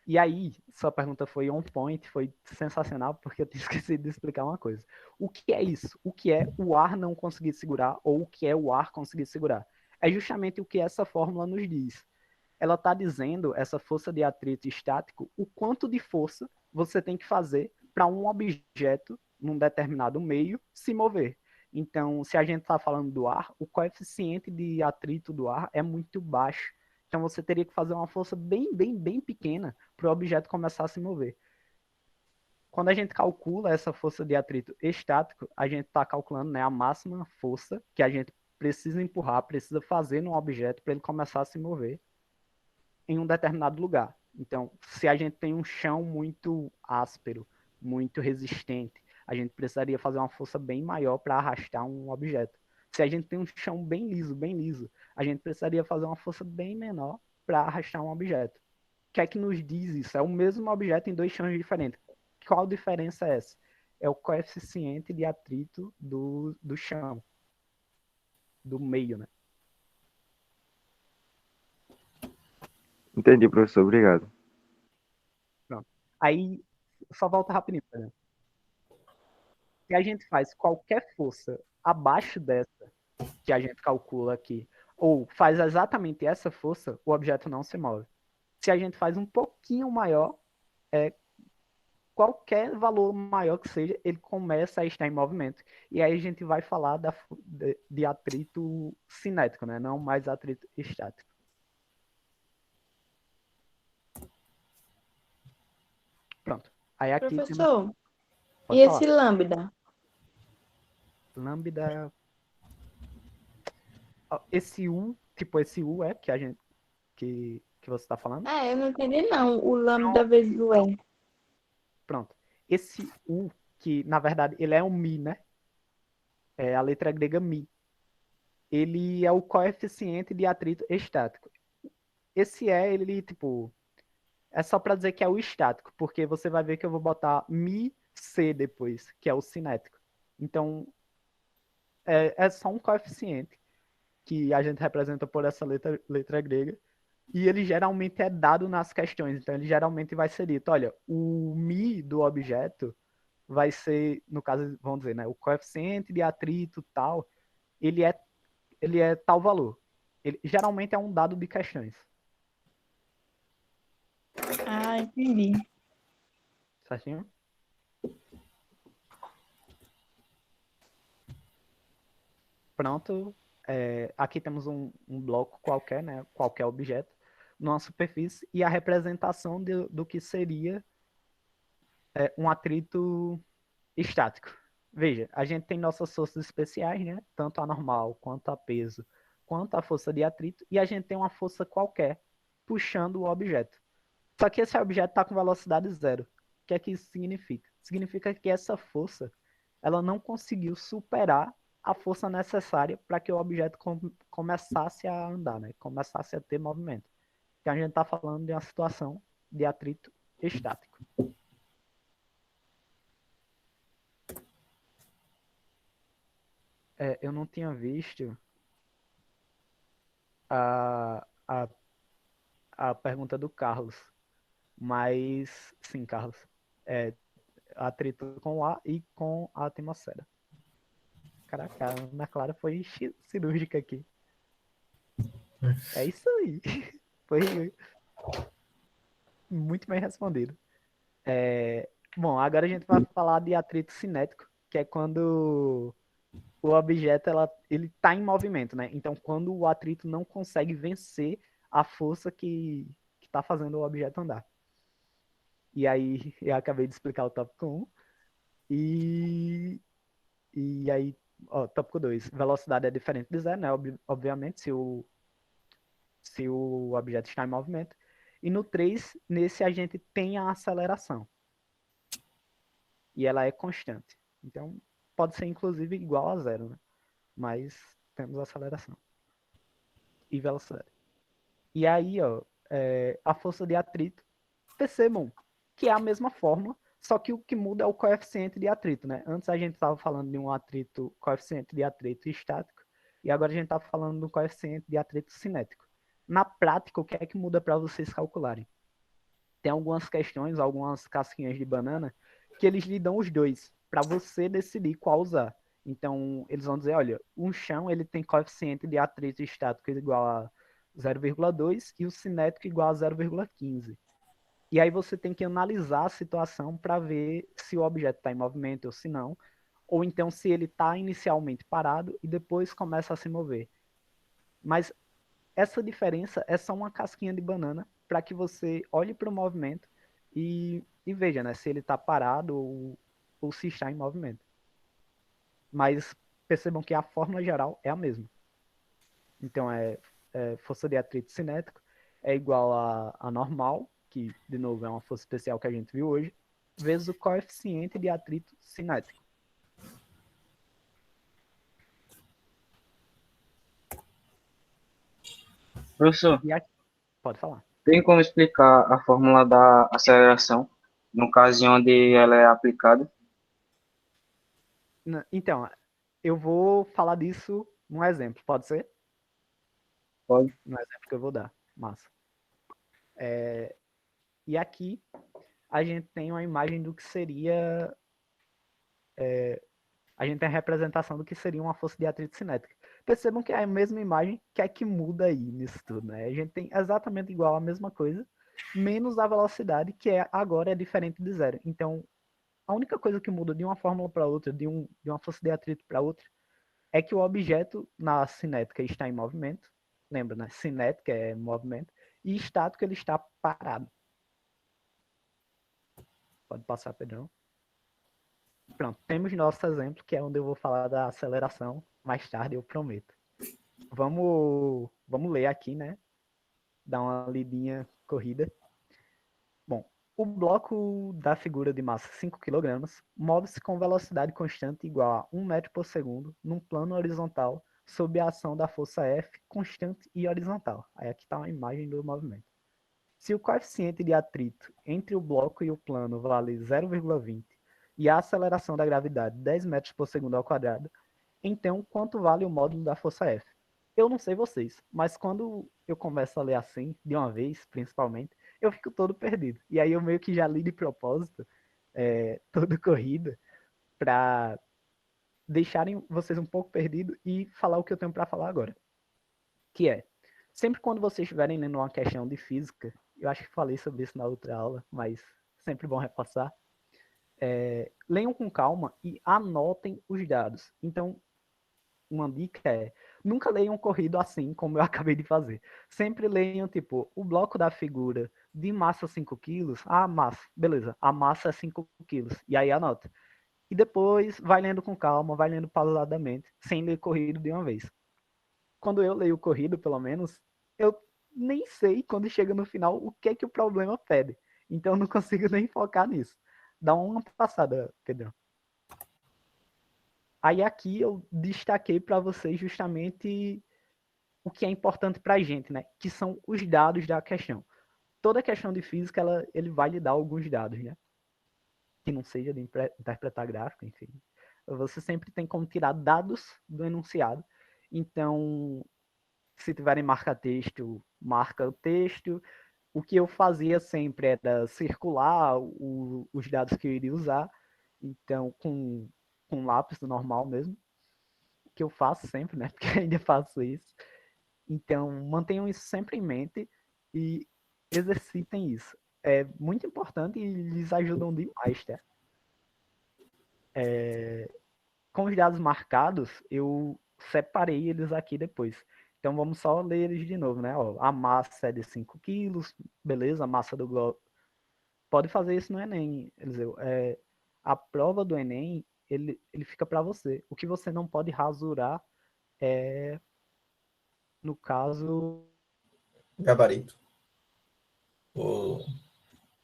Speaker 1: E aí, sua pergunta foi on point, foi sensacional, porque eu tinha esquecido de explicar uma coisa. O que é isso? O que é o ar não conseguir segurar, ou o que é o ar conseguir segurar? É justamente o que essa fórmula nos diz. Ela está dizendo, essa força de atrito estático, o quanto de força você tem que fazer para um objeto, num determinado meio, se mover. Então, se a gente está falando do ar, o coeficiente de atrito do ar é muito baixo. Então, você teria que fazer uma força bem, bem, bem pequena para o objeto começar a se mover. Quando a gente calcula essa força de atrito estático, a gente está calculando, né, a máxima força que a gente precisa empurrar, precisa fazer num objeto para ele começar a se mover em um determinado lugar. Então, se a gente tem um chão muito áspero, muito resistente, a gente precisaria fazer uma força bem maior para arrastar um objeto. Se a gente tem um chão bem liso, a gente precisaria fazer uma força bem menor para arrastar um objeto. O que é que nos diz isso? É o mesmo objeto em dois chãos diferentes. Qual diferença é essa? É o coeficiente de atrito do chão, do meio, né?
Speaker 7: Entendi, professor. Obrigado.
Speaker 1: Pronto. Aí, só volta rapidinho, né? Se a gente faz qualquer força abaixo dessa que a gente calcula aqui, ou faz exatamente essa força, o objeto não se move. Se a gente faz um pouquinho maior, qualquer valor maior que seja, ele começa a estar em movimento. E aí a gente vai falar de atrito cinético, né? Não mais atrito estático. Pronto. Aí aqui
Speaker 3: Professor,
Speaker 1: pode
Speaker 3: e
Speaker 1: falar.
Speaker 3: esse lambda?
Speaker 1: Lambda. Esse U, tipo esse U que a gente que você está falando?
Speaker 3: Eu não entendi não. O lambda vezes o E.
Speaker 1: Pronto. Esse U, que na verdade ele é um Mi, né? É a letra grega Mi. Ele é o coeficiente de atrito estático. Esse ele, tipo, é só para dizer que é o estático, porque você vai ver que eu vou botar Mi C depois, que é o cinético. Então, é só um coeficiente que a gente representa por essa letra grega. E ele geralmente é dado nas questões. Então, ele geralmente vai ser dito, olha, o Mi do objeto vai ser, no caso, vamos dizer, né, o coeficiente de atrito tal, ele é tal valor. Ele geralmente é um dado de questões.
Speaker 3: Ah, entendi.
Speaker 1: Certinho? Pronto. Aqui temos um bloco qualquer, né? Qualquer objeto, numa superfície, e a representação do que seria um atrito estático. Veja, a gente tem nossas forças especiais, né? Tanto a normal, quanto a peso, quanto a força de atrito, e a gente tem uma força qualquer puxando o objeto. Só que esse objeto está com velocidade zero. O que é que isso significa? Significa que essa força ela não conseguiu superar a força necessária para que o objeto começasse a andar, né? Começasse a ter movimento. Então a gente está falando de uma situação de atrito estático. Eu não tinha visto a pergunta do Carlos, mas sim, Carlos, atrito com o ar e com a atmosfera. Caraca, a Ana Clara foi cirúrgica aqui. É isso aí. Foi muito bem respondido. Bom, agora a gente vai falar de atrito cinético, que é quando o objeto ele está em movimento, né? Então, quando o atrito não consegue vencer a força que está fazendo o objeto andar. E aí, eu acabei de explicar o tópico 1. E aí, tópico 2. Velocidade é diferente de zero, né? Obviamente, se o objeto está em movimento. E no 3, nesse a gente tem a aceleração. E ela é constante. Então, pode ser inclusive igual a zero, né? Mas temos aceleração e velocidade. E aí, a força de atrito, percebam que é a mesma fórmula, só que o que muda é o coeficiente de atrito, né? Antes a gente estava falando de um coeficiente de atrito estático, e agora a gente está falando do coeficiente de atrito cinético. Na prática, o que é que muda para vocês calcularem? Tem algumas questões, algumas casquinhas de banana, que eles lhe dão os dois, para você decidir qual usar. Então, eles vão dizer, olha, um chão ele tem coeficiente de atrito estático igual a 0,2 e o cinético igual a 0,15. E aí você tem que analisar a situação para ver se o objeto está em movimento ou se não, ou então se ele está inicialmente parado e depois começa a se mover. Mas essa diferença é só uma casquinha de banana para que você olhe para o movimento e veja, né, se ele está parado ou se está em movimento. Mas percebam que a fórmula geral é a mesma. Então, força de atrito cinético é igual a normal, que, de novo, é uma força especial que a gente viu hoje, vezes o coeficiente de atrito cinético.
Speaker 5: Professor,
Speaker 1: E aqui, pode falar.
Speaker 5: tem como explicar a fórmula da aceleração, no caso onde ela é aplicada?
Speaker 1: Então, eu vou falar disso num exemplo, pode ser?
Speaker 5: Pode.
Speaker 1: No exemplo que eu vou dar. Massa. E aqui a gente tem uma imagem do que seria. A gente tem a representação do que seria uma força de atrito cinética. Percebam que é a mesma imagem que é que muda aí nisso tudo, né? A gente tem exatamente igual a mesma coisa, menos a velocidade, que agora é diferente de zero. Então, a única coisa que muda de uma fórmula para outra, de uma força de atrito para outra, é que o objeto na cinética está em movimento. Lembra, né? Cinética é movimento. E estático ele está parado. Pode passar, Pedrão. Pronto, temos nosso exemplo, que é onde eu vou falar da aceleração mais tarde, eu prometo. Vamos ler aqui, né? Dar uma lidinha corrida. Bom, o bloco da figura de massa 5 kg move-se com velocidade constante igual a 1 metro por segundo num plano horizontal sob a ação da força F constante e horizontal. Aí aqui está uma imagem do movimento. Se o coeficiente de atrito entre o bloco e o plano vale 0,20 e a aceleração da gravidade 10 metros por segundo ao quadrado, então quanto vale o módulo da força F? Eu não sei vocês, mas quando eu começo a ler assim, de uma vez, principalmente, eu fico todo perdido. E aí eu meio que já li de propósito toda corrida para deixarem vocês um pouco perdidos e falar o que eu tenho para falar agora. Que é, sempre quando vocês estiverem lendo uma questão de física, eu acho que falei sobre isso na outra aula, mas sempre bom reforçar, leiam com calma e anotem os dados. Então, uma dica é, nunca leiam corrido assim como eu acabei de fazer. Sempre leiam, tipo, o bloco da figura de massa 5 quilos, massa, beleza, a massa é 5 quilos, e aí anota. E depois vai lendo com calma, vai lendo pausadamente, sem ler corrido de uma vez. Quando eu leio corrido, pelo menos, eu nem sei quando chega no final o que é que o problema pede. Então eu não consigo nem focar nisso. Dá uma passada, Pedrão. Aí aqui eu destaquei para vocês justamente o que é importante para a gente, né? Que são os dados da questão. Toda questão de física, ele vai lhe dar alguns dados, né? Que não seja de interpretar gráfico, enfim. Você sempre tem como tirar dados do enunciado. Então, se tiverem marca-texto, marca o texto. O que eu fazia sempre era circular os dados que eu iria usar. Então, com lápis normal mesmo. Que eu faço sempre, né? Porque ainda faço isso. Então, mantenham isso sempre em mente e exercitem isso. É muito importante e lhes ajudam demais, tá? Com os dados marcados, eu separei eles aqui depois. Então, vamos só ler eles de novo, né? Ó, a massa é de 5 quilos, beleza? A massa do globo. Pode fazer isso no Enem, Eliseu. A prova do Enem, ele fica para você. O que você não pode rasurar é, no caso,
Speaker 2: Gabarito. O,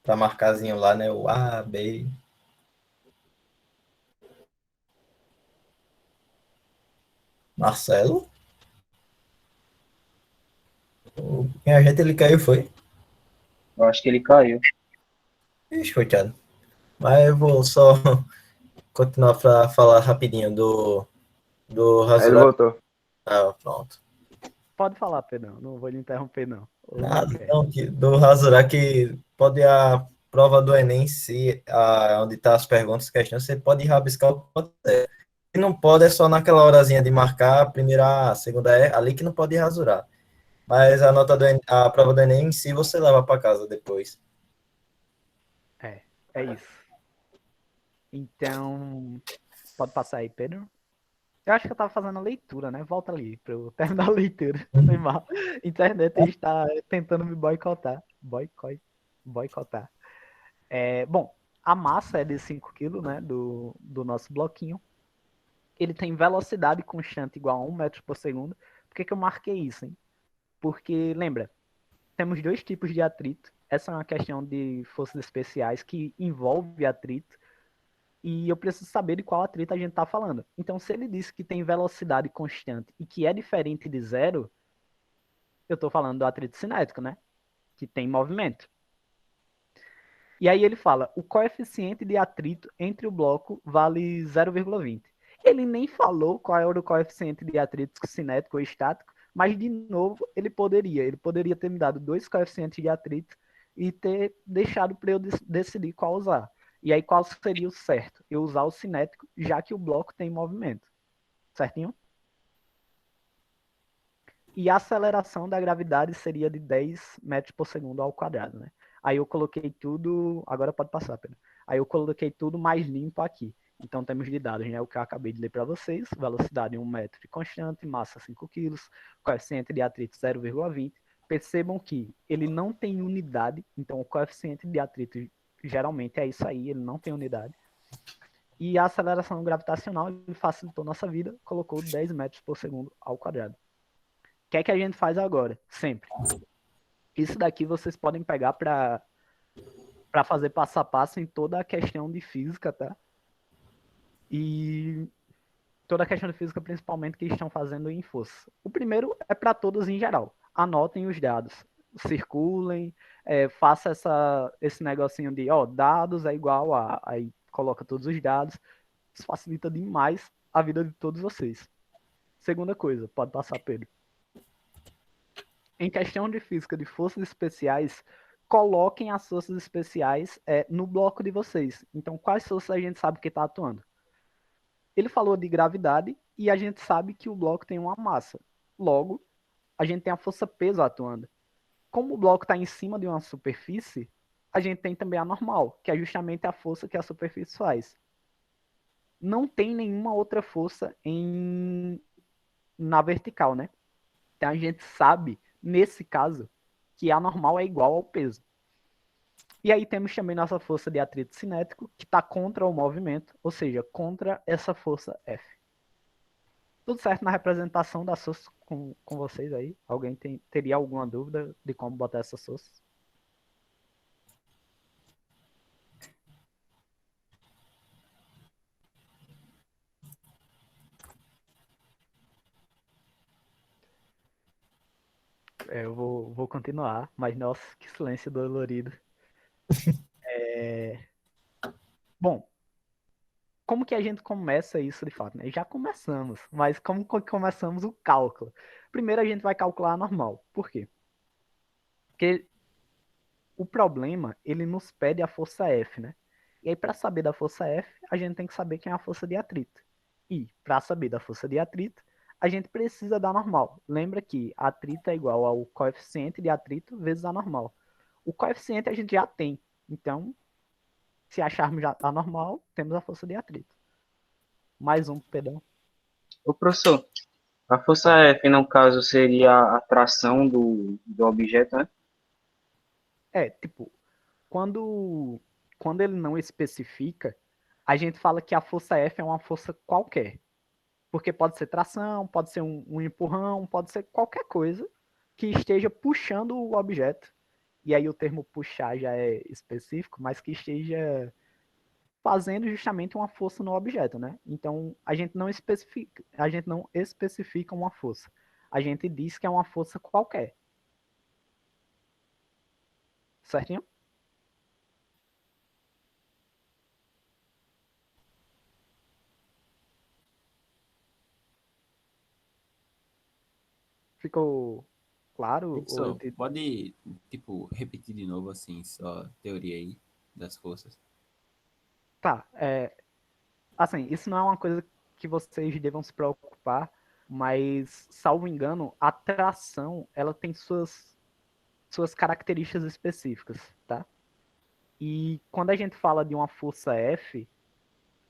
Speaker 2: tá marcazinho lá, né? O A, B. Marcelo? Quem a gente ele caiu foi?
Speaker 5: Eu acho que ele caiu.
Speaker 2: Ixi, coitado. Mas eu vou só continuar para falar rapidinho do
Speaker 7: Aí ele
Speaker 2: rasurar.
Speaker 7: voltou.
Speaker 2: Ah, pronto.
Speaker 1: pode falar, Pedrão. Não vou lhe interromper, não. Ou não
Speaker 2: Nada,
Speaker 1: quer.
Speaker 2: não, do rasurar que pode a prova do Enem, se onde tá as perguntas, questões, você pode rabiscar o que pode ser. E não pode é só naquela horazinha de marcar a primeira A, a segunda é ali que não pode rasurar. Mas a nota a prova do Enem em si você leva para casa depois.
Speaker 1: É isso. Então, pode passar aí, Pedro. Eu acho que eu tava fazendo a leitura, né? Volta ali pra eu terminar a leitura. Foi mal. A internet está tentando me boicotar. Boicotar. Bom, a massa é de 5 kg, né? Do nosso bloquinho. Ele tem velocidade constante igual a 1 metro por segundo. Por que eu marquei isso, hein? Porque, lembra, temos dois tipos de atrito. Essa é uma questão de forças especiais que envolve atrito. E eu preciso saber de qual atrito a gente está falando. Então, se ele disse que tem velocidade constante e que é diferente de zero, eu estou falando do atrito cinético, né? Que tem movimento. E aí ele fala, o coeficiente de atrito entre o bloco vale 0,20. Ele nem falou qual era o coeficiente de atrito cinético ou estático, mas, de novo, ele poderia ter me dado dois coeficientes de atrito e ter deixado para eu decidir qual usar. E aí, qual seria o certo? Eu usar o cinético, já que o bloco tem movimento. Certinho? E a aceleração da gravidade seria de 10 metros por segundo ao quadrado, né? Aí eu coloquei tudo... Agora pode passar, Pedro. Aí eu coloquei tudo mais limpo aqui. Então temos de dados, né? O que eu acabei de ler para vocês. Velocidade 1 metro constante, massa 5 kg, coeficiente de atrito 0,20. Percebam que ele não tem unidade, então o coeficiente de atrito geralmente é isso aí, ele não tem unidade. E a aceleração gravitacional ele facilitou nossa vida, colocou 10 metros por segundo ao quadrado. O que é que a gente faz agora? Sempre. Isso daqui vocês podem pegar para fazer passo a passo em toda a questão de física, tá? E toda a questão de física, principalmente, que estão fazendo em força. O primeiro é para todos em geral. Anotem os dados. Circulem, faça esse negocinho de, dados é igual a... Aí coloca todos os dados. Isso facilita demais a vida de todos vocês. Segunda coisa, pode passar, Pedro. Em questão de física de forças especiais, coloquem as forças especiais no bloco de vocês. Então, quais forças a gente sabe que está atuando? Ele falou de gravidade e a gente sabe que o bloco tem uma massa. Logo, a gente tem a força peso atuando. Como o bloco está em cima de uma superfície, a gente tem também a normal, que é justamente a força que a superfície faz. Não tem nenhuma outra força na vertical, né? Então a gente sabe, nesse caso, que a normal é igual ao peso. E aí temos também nossa força de atrito cinético, que está contra o movimento, ou seja, contra essa força F. Tudo certo na representação das forças com vocês aí? Alguém teria alguma dúvida de como botar essas forças? Eu vou continuar, mas nossa, que silêncio dolorido. Bom, como que a gente começa isso de fato, né? Já começamos, mas como que começamos o cálculo? Primeiro a gente vai calcular a normal. Por quê? Porque o problema, ele nos pede a força F, né? E aí, para saber da força F, a gente tem que saber quem é a força de atrito. E, para saber da força de atrito, a gente precisa da normal. Lembra que atrito é igual ao coeficiente de atrito vezes a normal. O coeficiente a gente já tem. Então, se acharmos a normal, temos a força de atrito. Mais um, perdão.
Speaker 5: Ô, professor, a força F, no caso, seria a tração do objeto, né?
Speaker 1: Tipo, quando ele não especifica, a gente fala que a força F é uma força qualquer. Porque pode ser tração, pode ser um empurrão, pode ser qualquer coisa que esteja puxando o objeto. E aí o termo puxar já é específico, mas que esteja fazendo justamente uma força no objeto, né? Então a gente não especifica uma força. A gente diz que é uma força qualquer. Certinho? Ficou claro? Ou
Speaker 6: Professor, pode, tipo, repetir de novo, assim, só teoria aí das forças?
Speaker 1: Tá, assim, isso não é uma coisa que vocês devam se preocupar, mas, salvo engano, a tração, ela tem suas características específicas, tá? E quando a gente fala de uma força F,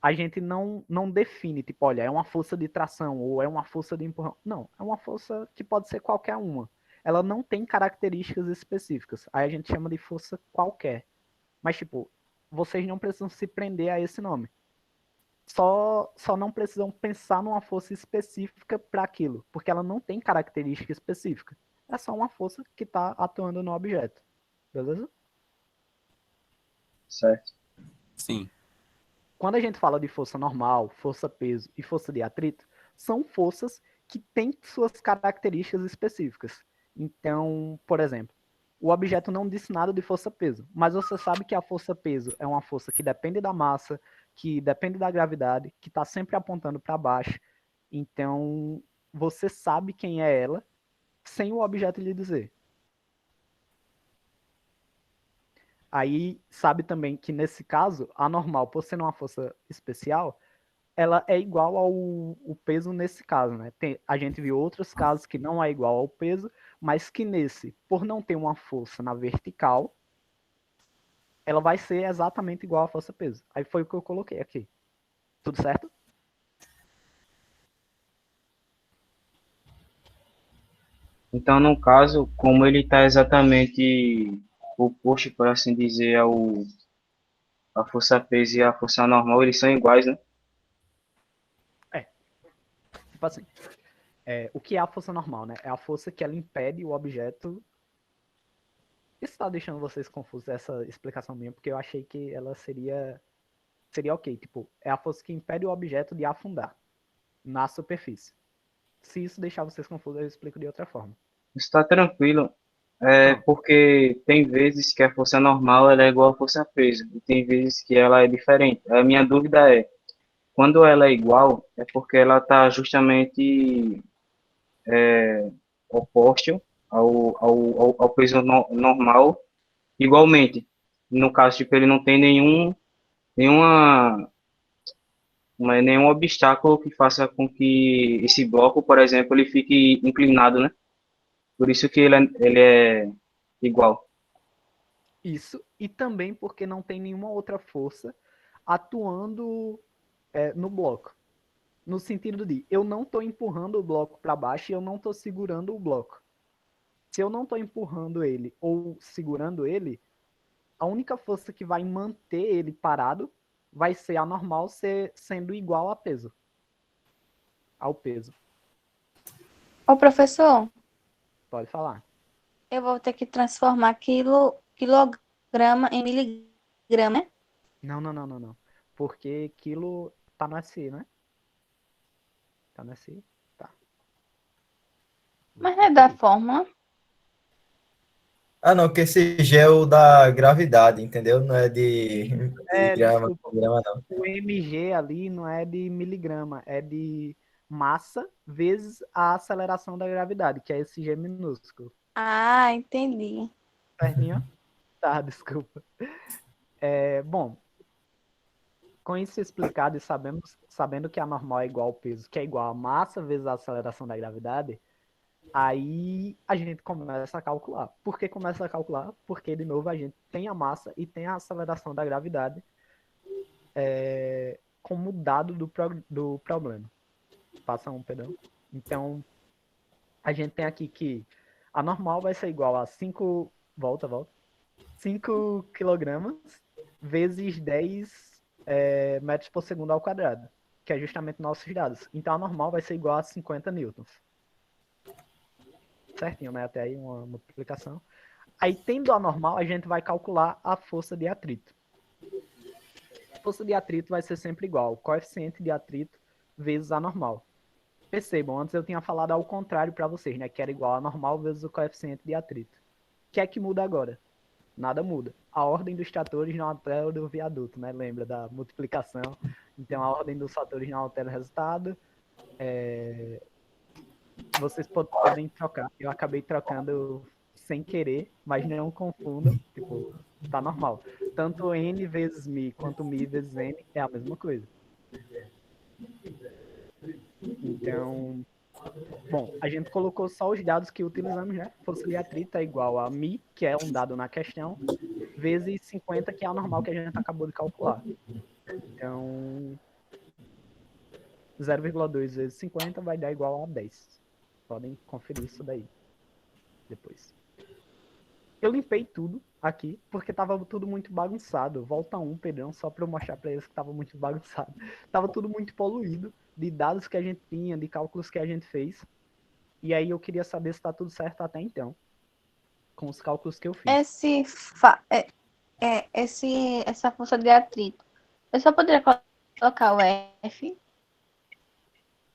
Speaker 1: a gente não define, tipo, olha, é uma força de tração ou é uma força de empurrão. Não, é uma força que pode ser qualquer uma. Ela não tem características específicas. Aí a gente chama de força qualquer. Mas, tipo, vocês não precisam se prender a esse nome. Só não precisam pensar numa força específica para aquilo, porque ela não tem característica específica. É só uma força que está atuando no objeto. Beleza?
Speaker 5: Certo.
Speaker 6: Sim.
Speaker 1: Quando a gente fala de força normal, força peso e força de atrito, são forças que têm suas características específicas. Então, por exemplo, o objeto não disse nada de força peso, mas você sabe que a força peso é uma força que depende da massa, que depende da gravidade, que está sempre apontando para baixo. Então, você sabe quem é ela sem o objeto lhe dizer. Aí, sabe também que nesse caso, a normal, por ser uma força especial, ela é igual ao o peso nesse caso, né? A gente viu outros casos que não é igual ao peso, mas que nesse, por não ter uma força na vertical, ela vai ser exatamente igual à força peso. Aí foi o que eu coloquei aqui. Tudo certo?
Speaker 5: Então, no caso, como ele está exatamente oposto, por assim dizer, a força peso e a força normal, eles são iguais, né?
Speaker 1: É. Tipo assim, o que é a força normal, né? É a força que ela impede o objeto. Isso está deixando vocês confusos, essa explicação minha, porque eu achei que ela seria ok. Tipo, é a força que impede o objeto de afundar na superfície. Se isso deixar vocês confusos, eu explico de outra forma.
Speaker 5: Está tranquilo. É
Speaker 1: Pronto.
Speaker 5: porque tem vezes que a força normal ela é igual à força peso, e tem vezes que ela é diferente. A minha dúvida é, quando ela é igual, é porque ela está justamente oposto ao peso normal, igualmente. No caso, tipo, ele não tem nenhuma, nenhum obstáculo que faça com que esse bloco, por exemplo, ele fique inclinado, né? Por isso que ele é igual.
Speaker 1: Isso, e também porque não tem nenhuma outra força atuando no bloco. No sentido de, eu não estou empurrando o bloco para baixo e eu não estou segurando o bloco. Se eu não estou empurrando ele ou segurando ele, a única força que vai manter ele parado vai ser a normal sendo igual ao peso.
Speaker 3: Ô, professor,
Speaker 1: Pode falar.
Speaker 3: eu vou ter que transformar quilograma em miligrama, né?
Speaker 1: Não, não, não, não, não. Porque quilo tá no SI, né? Tá no SI? Tá.
Speaker 3: Mas não é da fórmula.
Speaker 2: Ah, não, que esse G é o da gravidade, entendeu? Não é de grama,
Speaker 1: Desculpa.
Speaker 2: grama, não.
Speaker 1: O mg ali não é de miligrama, é de massa vezes a aceleração da gravidade, que é esse G minúsculo.
Speaker 3: Ah, entendi.
Speaker 1: Certinho? Tá, desculpa. Bom, com isso explicado e sabendo que a normal é igual ao peso, que é igual a massa vezes a aceleração da gravidade, aí a gente começa a calcular. Por que começa a calcular? Porque, de novo, a gente tem a massa e tem a aceleração da gravidade como dado do problema. Passa um, perdão. Então, a gente tem aqui que a normal vai ser igual a 5, volta, 5 quilogramas vezes 10 metros por segundo ao quadrado, que é justamente nossos dados. Então, a normal vai ser igual a 50 newtons. Certinho, né? Até aí uma multiplicação. Aí, tendo a normal, a gente vai calcular a força de atrito. A força de atrito vai ser sempre igual ao coeficiente de atrito vezes a normal. Percebam, antes eu tinha falado ao contrário para vocês, né? Que era igual a normal vezes o coeficiente de atrito. O que é que muda agora? Nada muda. A ordem dos tratores não altera o do viaduto, né? Lembra da multiplicação? Então, a ordem dos fatores não altera o resultado. Vocês podem trocar. Eu acabei trocando sem querer, mas não confundam. Tipo, tá normal. Tanto n vezes mi quanto mi vezes n é a mesma coisa. Então, bom, a gente colocou só os dados que utilizamos, né? Força de atrito é igual a mi, que é um dado na questão, vezes 50, que é a normal que a gente acabou de calcular. Então, 0,2 vezes 50 vai dar igual a 10. Podem conferir isso daí depois. Eu limpei tudo aqui, porque tava tudo muito bagunçado. Volta um, Pedrão, só para eu mostrar para eles que tava muito bagunçado. Tava tudo muito poluído, de dados que a gente tinha, de cálculos que a gente fez. E aí eu queria saber se tá tudo certo até então, com os cálculos que eu fiz.
Speaker 3: Essa força de atrito. Eu só poderia colocar o F.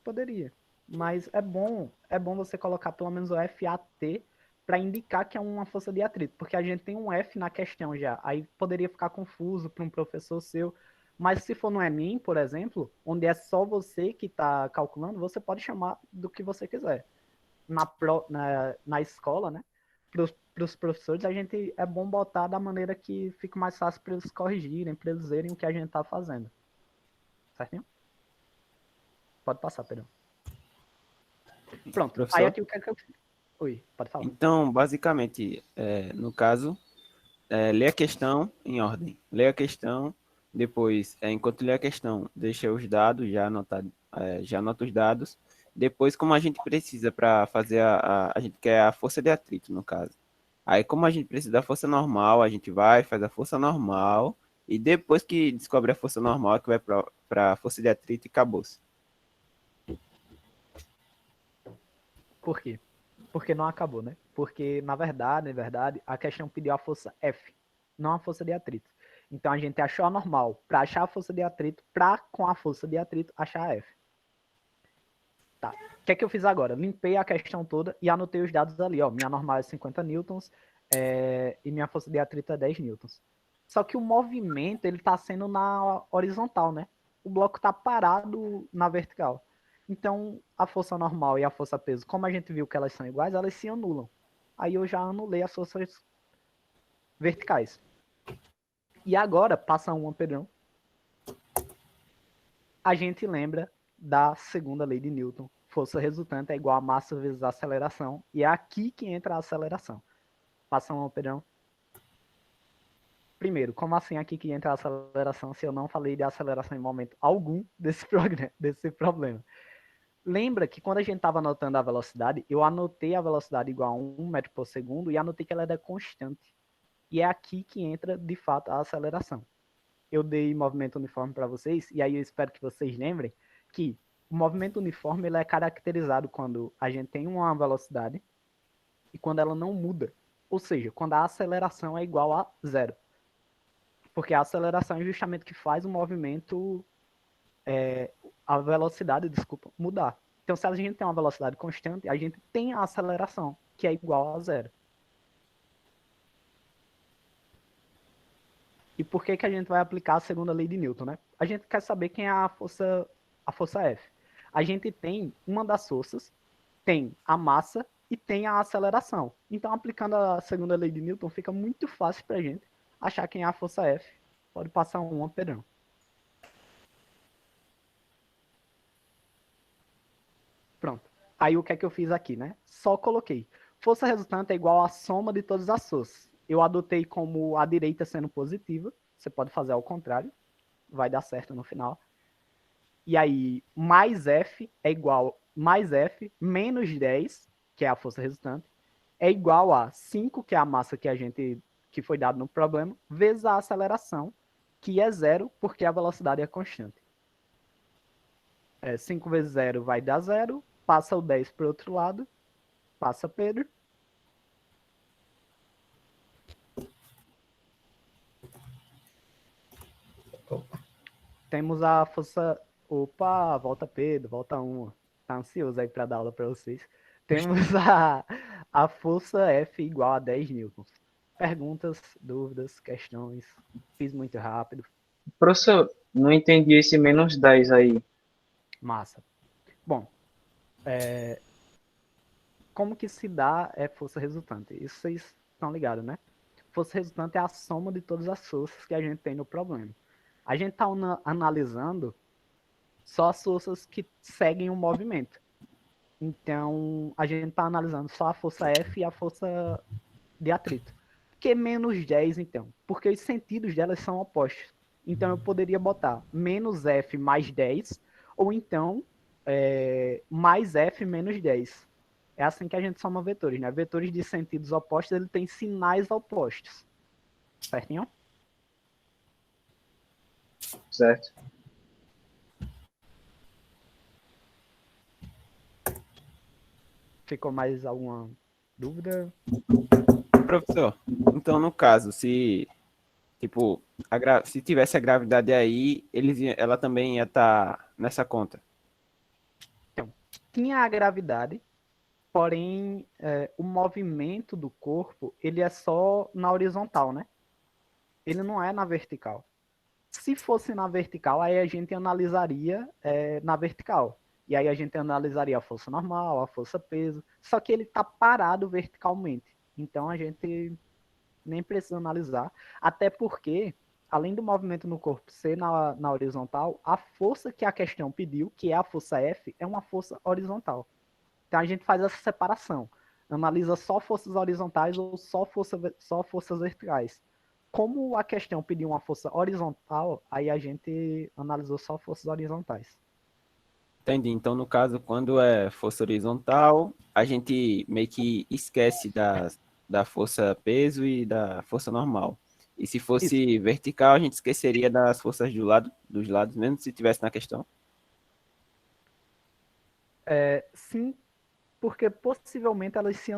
Speaker 1: Poderia. Mas é bom você colocar pelo menos o FAT para indicar que é uma força de atrito, porque a gente tem um F na questão já. Aí poderia ficar confuso para um professor seu. Mas se for no Enem, por exemplo, onde é só você que está calculando, você pode chamar do que você quiser. Na escola, né? Para os professores, a gente é bom botar da maneira que fica mais fácil para eles corrigirem, para eles verem o que a gente está fazendo. Certinho? Pode passar, Pedro. Pronto.
Speaker 6: Professor?
Speaker 1: Aí aqui o que é que eu fiz? Oi, pode falar.
Speaker 6: Então, basicamente, no caso, lê a questão em ordem. Lê a questão, depois, enquanto lê a questão, deixa os dados, já anota os dados. Depois, como a gente precisa para fazer a gente quer a força de atrito, no caso. Aí, como a gente precisa da força normal, a gente vai, faz a força normal, e depois que descobre a força normal, é que vai para a força de atrito e acabou-se.
Speaker 1: Por quê? Porque não acabou, né? Porque, na verdade, a questão pediu a força F, não a força de atrito. Então, a gente achou a normal para achar a força de atrito, para, com a força de atrito, achar a F. Tá. O que é que eu fiz agora? Limpei a questão toda e anotei os dados ali. Ó, minha normal é 50 newtons e minha força de atrito é 10 newtons. Só que o movimento, ele tá sendo na horizontal, né? O bloco tá parado na vertical. Então, a força normal e a força peso, como a gente viu que elas são iguais, elas se anulam. Aí eu já anulei as forças verticais. E agora, passa um Pedrão. A gente lembra da segunda lei de Newton. Força resultante é igual a massa vezes a aceleração. E é aqui que entra a aceleração. Passa um Pedrão. Primeiro, como assim aqui que entra a aceleração se eu não falei de aceleração em momento algum desse problema? Lembra que quando a gente estava anotando a velocidade, eu anotei a velocidade igual a 1 metro por segundo e anotei que ela era constante. E é aqui que entra, de fato, a aceleração. Eu dei movimento uniforme para vocês, e aí eu espero que vocês lembrem que O movimento uniforme ele é caracterizado quando a gente tem uma velocidade e quando ela não muda. Ou seja, quando a aceleração é igual a zero. Porque a aceleração é justamente o que faz o movimento, a velocidade, desculpa, mudar. Então, se a gente tem uma velocidade constante, a gente tem a aceleração, que é igual a zero. E por que a gente vai aplicar a segunda lei de Newton, né? A gente quer saber quem é a força F. A gente tem uma das forças, tem a massa e tem a aceleração. Então, aplicando a segunda lei de Newton, fica muito fácil para a gente achar quem é a força F. Pode passar um amperão. Pronto. Aí o que é que eu fiz aqui, né? Só coloquei. Força resultante é igual à soma de todas as forças. Eu adotei como a direita sendo positiva. Você pode fazer ao contrário. Vai dar certo no final. E aí, mais F é igual mais F menos 10, que é a força resultante, é igual a 5, que é a massa que foi dado no problema, vezes a aceleração, que é zero, porque a velocidade é constante. 5 vezes 0 vai dar 0, passa o 10 para o outro lado, passa Pedro. Temos a força... Opa, volta Pedro, volta 1. Tá ansioso aí para dar aula para vocês. Temos a força F igual a 10 newtons. Perguntas, dúvidas, questões. Fiz muito rápido.
Speaker 5: Professor, não entendi esse menos 10 aí.
Speaker 1: Massa. Bom, como que se dá força resultante? Isso vocês estão ligados, né? Força resultante é a soma de todas as forças que a gente tem no problema. A gente está analisando só as forças que seguem o movimento. Então, a gente está analisando só a força F e a força de atrito. Por que menos 10, então? Porque os sentidos delas são opostos. Então, eu poderia botar menos F mais 10, ou então mais F menos 10. É assim que a gente soma vetores, né? Vetores de sentidos opostos, ele tem sinais opostos. Certinho?
Speaker 5: Certo.
Speaker 1: Ficou mais alguma dúvida?
Speaker 6: Professor, então no caso, se tipo, se tivesse a gravidade aí, ela também ia estar nessa conta.
Speaker 1: Então, tinha a gravidade, porém o movimento do corpo, ele é só na horizontal, né? Ele não é na vertical. Se fosse na vertical, aí a gente analisaria na vertical. E aí a gente analisaria a força normal, a força peso. Só que ele está parado verticalmente. Então a gente nem precisa analisar. Até porque, além do movimento no corpo ser na horizontal, a força que a questão pediu, que é a força F, é uma força horizontal. Então a gente faz essa separação. Analisa só forças horizontais ou só forças verticais. Como a questão pediu uma força horizontal, aí a gente analisou só forças horizontais.
Speaker 6: Entendi. Então, no caso, quando é força horizontal, a gente meio que esquece da força peso e da força normal. E se fosse vertical, a gente esqueceria das forças dos lados, mesmo se tivesse na questão.
Speaker 1: Sim, porque possivelmente elas se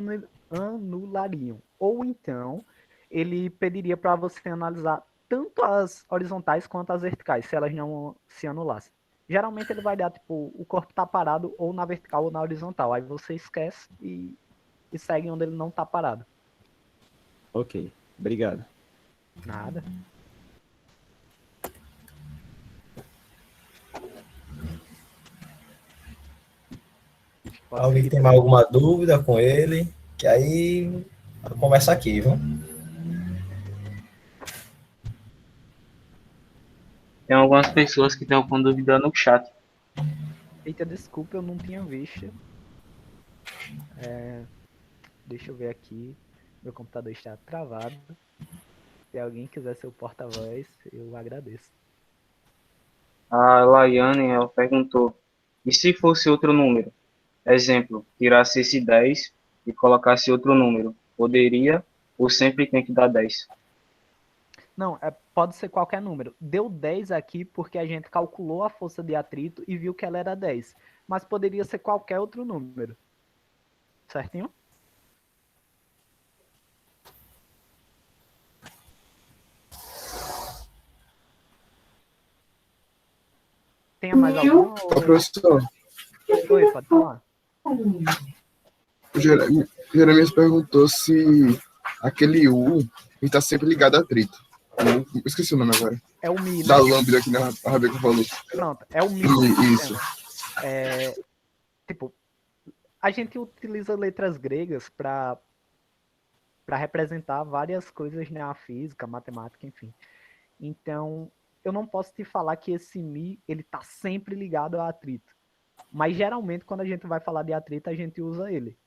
Speaker 1: anulariam. Ou então, ele pediria para você analisar tanto as horizontais quanto as verticais, se elas não se anulassem. Geralmente ele vai dar, tipo, o corpo tá parado ou na vertical ou na horizontal. Aí você esquece e segue onde ele não tá parado.
Speaker 6: Ok, obrigado.
Speaker 1: Nada.
Speaker 2: Alguém tem mais alguma dúvida com ele? Que aí conversa aqui, viu?
Speaker 5: Tem algumas pessoas que estão com dúvida no chat.
Speaker 1: Eita, desculpa, eu não tinha visto. Deixa eu ver aqui. Meu computador está travado. Se alguém quiser ser o porta-voz, eu agradeço.
Speaker 5: A Laiane, ela perguntou, e se fosse outro número? Exemplo, tirasse esse 10 e colocasse outro número. Poderia ou sempre tem que dar 10?
Speaker 1: Não, pode ser qualquer número. Deu 10 aqui porque a gente calculou a força de atrito e viu que ela era 10. Mas poderia ser qualquer outro número. Certinho? Tem mais algum?
Speaker 4: Ô, professor,
Speaker 1: Oi, pode falar.
Speaker 4: o Jeremias perguntou se aquele U está sempre ligado a atrito. Esqueci o nome agora.
Speaker 1: É o Mi, né?
Speaker 4: Da lambda que a Rebeca falou.
Speaker 1: Pronto, é o Mi.
Speaker 4: Isso.
Speaker 1: Tipo, a gente utiliza letras gregas para representar várias coisas na física, matemática, enfim. Então, eu não posso te falar que esse Mi, ele tá sempre ligado a atrito. Mas, geralmente, quando a gente vai falar de atrito, a gente usa ele.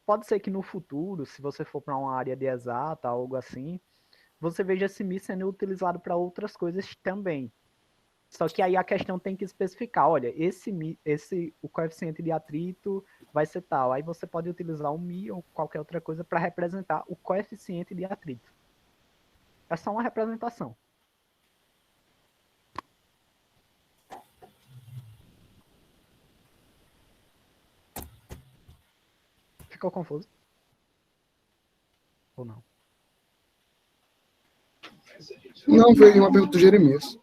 Speaker 1: Pode ser que no futuro, se você for para uma área de exata, algo assim, você veja esse Mi sendo utilizado para outras coisas também. Só que aí a questão tem que especificar, olha, o coeficiente de atrito vai ser tal. Aí você pode utilizar o Mi ou qualquer outra coisa para representar o coeficiente de atrito. É só uma representação. Ficou confuso? Ou não?
Speaker 4: Não, veio uma pergunta do Jeremias.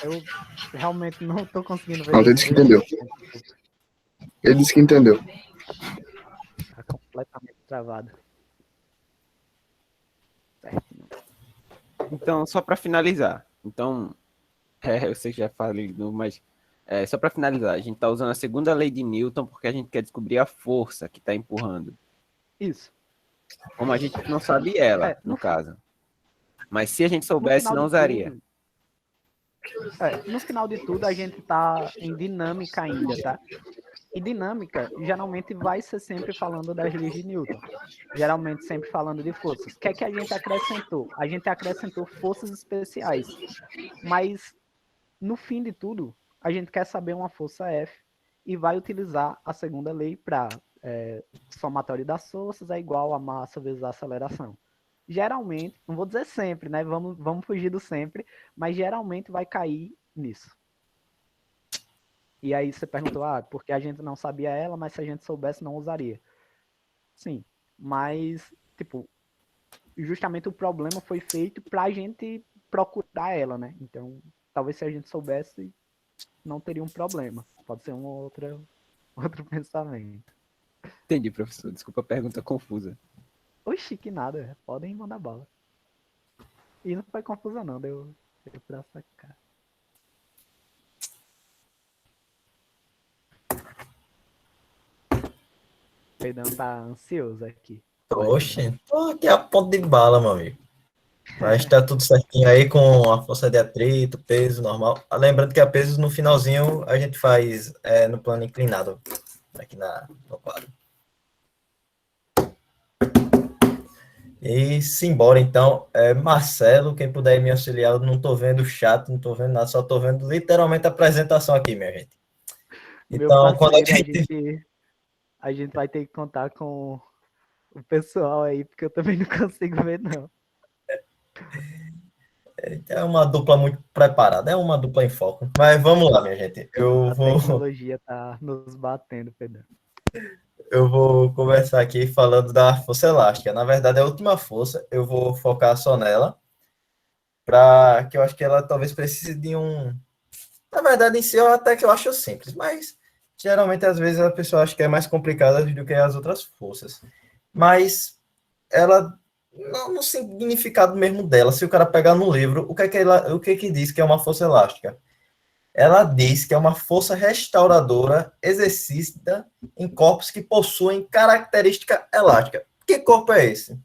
Speaker 1: Eu realmente não estou conseguindo ver.
Speaker 4: Não, ele disse que entendeu. Ele disse que entendeu.
Speaker 1: Está completamente travado. Certinho.
Speaker 6: Então, só para finalizar. Então, eu sei que já falei, mas só para finalizar, a gente está usando a segunda lei de Newton porque a gente quer descobrir a força que está empurrando.
Speaker 1: Isso.
Speaker 6: Como a gente não sabe ela, no caso. Mas se a gente soubesse, não usaria.
Speaker 1: No final de tudo, a gente está em dinâmica ainda, tá? E dinâmica, geralmente, vai ser sempre falando das leis de Newton. Geralmente, sempre falando de forças. O que é que a gente acrescentou? A gente acrescentou forças especiais. Mas, no fim de tudo, a gente quer saber uma força F e vai utilizar a segunda lei para somatório das forças é igual a massa vezes a aceleração. Geralmente, não vou dizer sempre, né? Vamos fugir do sempre, mas geralmente vai cair nisso. E aí você perguntou, porque a gente não sabia ela, mas se a gente soubesse, não usaria. Sim, mas, tipo, justamente o problema foi feito pra gente procurar ela, né? Então, talvez se a gente soubesse, não teria um problema. Pode ser um outro pensamento.
Speaker 6: Entendi, professor. Desculpa a pergunta confusa.
Speaker 1: Oxi, que nada. Podem mandar bala. E não foi confusa não, deu pra sacar. O Pedrão tá ansioso aqui.
Speaker 2: Oxe, tô aqui a ponto de bala, meu amigo. Mas tá tudo certinho aí com a força de atrito, peso normal. Lembrando que a peso no finalzinho a gente faz no plano inclinado, aqui no quadro. E simbora, então. Marcelo, quem puder me auxiliar, eu não tô vendo o chat, não tô vendo nada, só tô vendo literalmente a apresentação aqui, minha gente. Então, quando
Speaker 1: a gente vai ter que contar com o pessoal aí, porque eu também não consigo ver, não.
Speaker 2: É uma dupla muito preparada, é uma dupla em foco. Mas vamos lá, minha gente.
Speaker 1: A tecnologia tá nos batendo, Pedro.
Speaker 2: Eu vou começar aqui falando da força elástica. Na verdade, é a última força. Eu vou focar só nela, para que eu acho que ela talvez precise de um... Na verdade, em si, até que eu acho simples, mas geralmente, às vezes, a pessoa acha que é mais complicada do que as outras forças. Mas ela, no significado mesmo dela, se o cara pegar no livro, o que diz que é uma força elástica? Ela diz que é uma força restauradora exercida em corpos que possuem característica elástica. Que corpo é esse?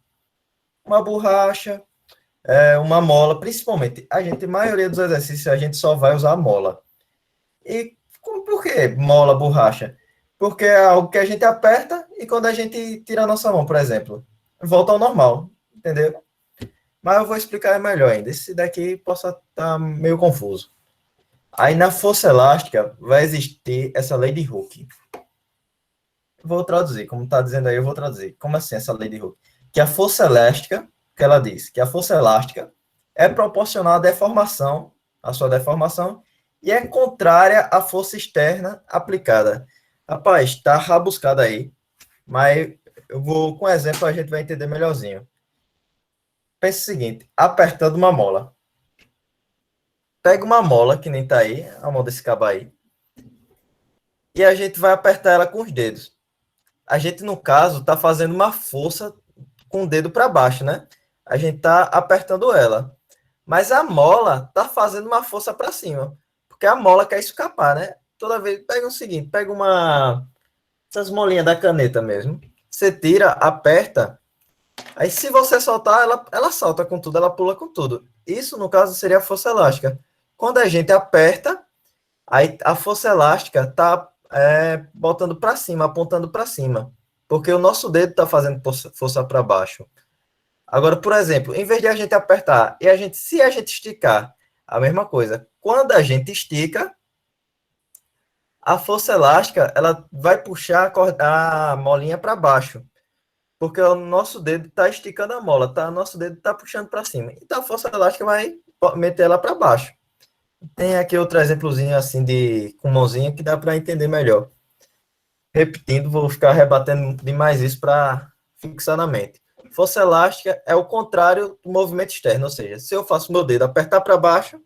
Speaker 2: Uma borracha, uma mola, principalmente. A maioria dos exercícios, a gente só vai usar mola. E por que mola, borracha? Porque é algo que a gente aperta e quando a gente tira a nossa mão, por exemplo, volta ao normal, entendeu? Mas eu vou explicar melhor ainda. Esse daqui possa estar meio confuso. Aí na força elástica vai existir essa lei de Hooke. Vou traduzir, como está dizendo aí, eu vou traduzir. Como assim essa lei de Hooke? Que a força elástica, que ela diz que a força elástica é proporcional à sua deformação, e é contrária à força externa aplicada. Rapaz, tá rabuscado aí, mas eu vou, com exemplo, a gente vai entender melhorzinho. Pense o seguinte, apertando uma mola. Pega uma mola, que nem tá aí, a mão desse cabo aí, e a gente vai apertar ela com os dedos. A gente, no caso, tá fazendo uma força com o dedo para baixo, né? A gente tá apertando ela. Mas a mola tá fazendo uma força para cima, porque a mola quer escapar, né? Toda vez, pega o seguinte, pega essas molinhas da caneta mesmo, você tira, aperta, aí se você soltar, ela salta com tudo, ela pula com tudo. Isso, no caso, seria a força elástica. Quando a gente aperta, aí a força elástica tá botando para cima, apontando para cima, porque o nosso dedo tá fazendo força para baixo. Agora, por exemplo, em vez de a gente apertar se a gente esticar, a mesma coisa. Quando a gente estica, a força elástica ela vai puxar a molinha para baixo, porque o nosso dedo está esticando a mola, tá? Nosso dedo está puxando para cima. Então a força elástica vai meter ela para baixo. Tem aqui outro exemplozinho assim com mãozinha que dá para entender melhor. Repetindo, vou ficar rebatendo demais isso para fixar na mente. Força elástica é o contrário do movimento externo, ou seja, se eu faço meu dedo apertar para baixo,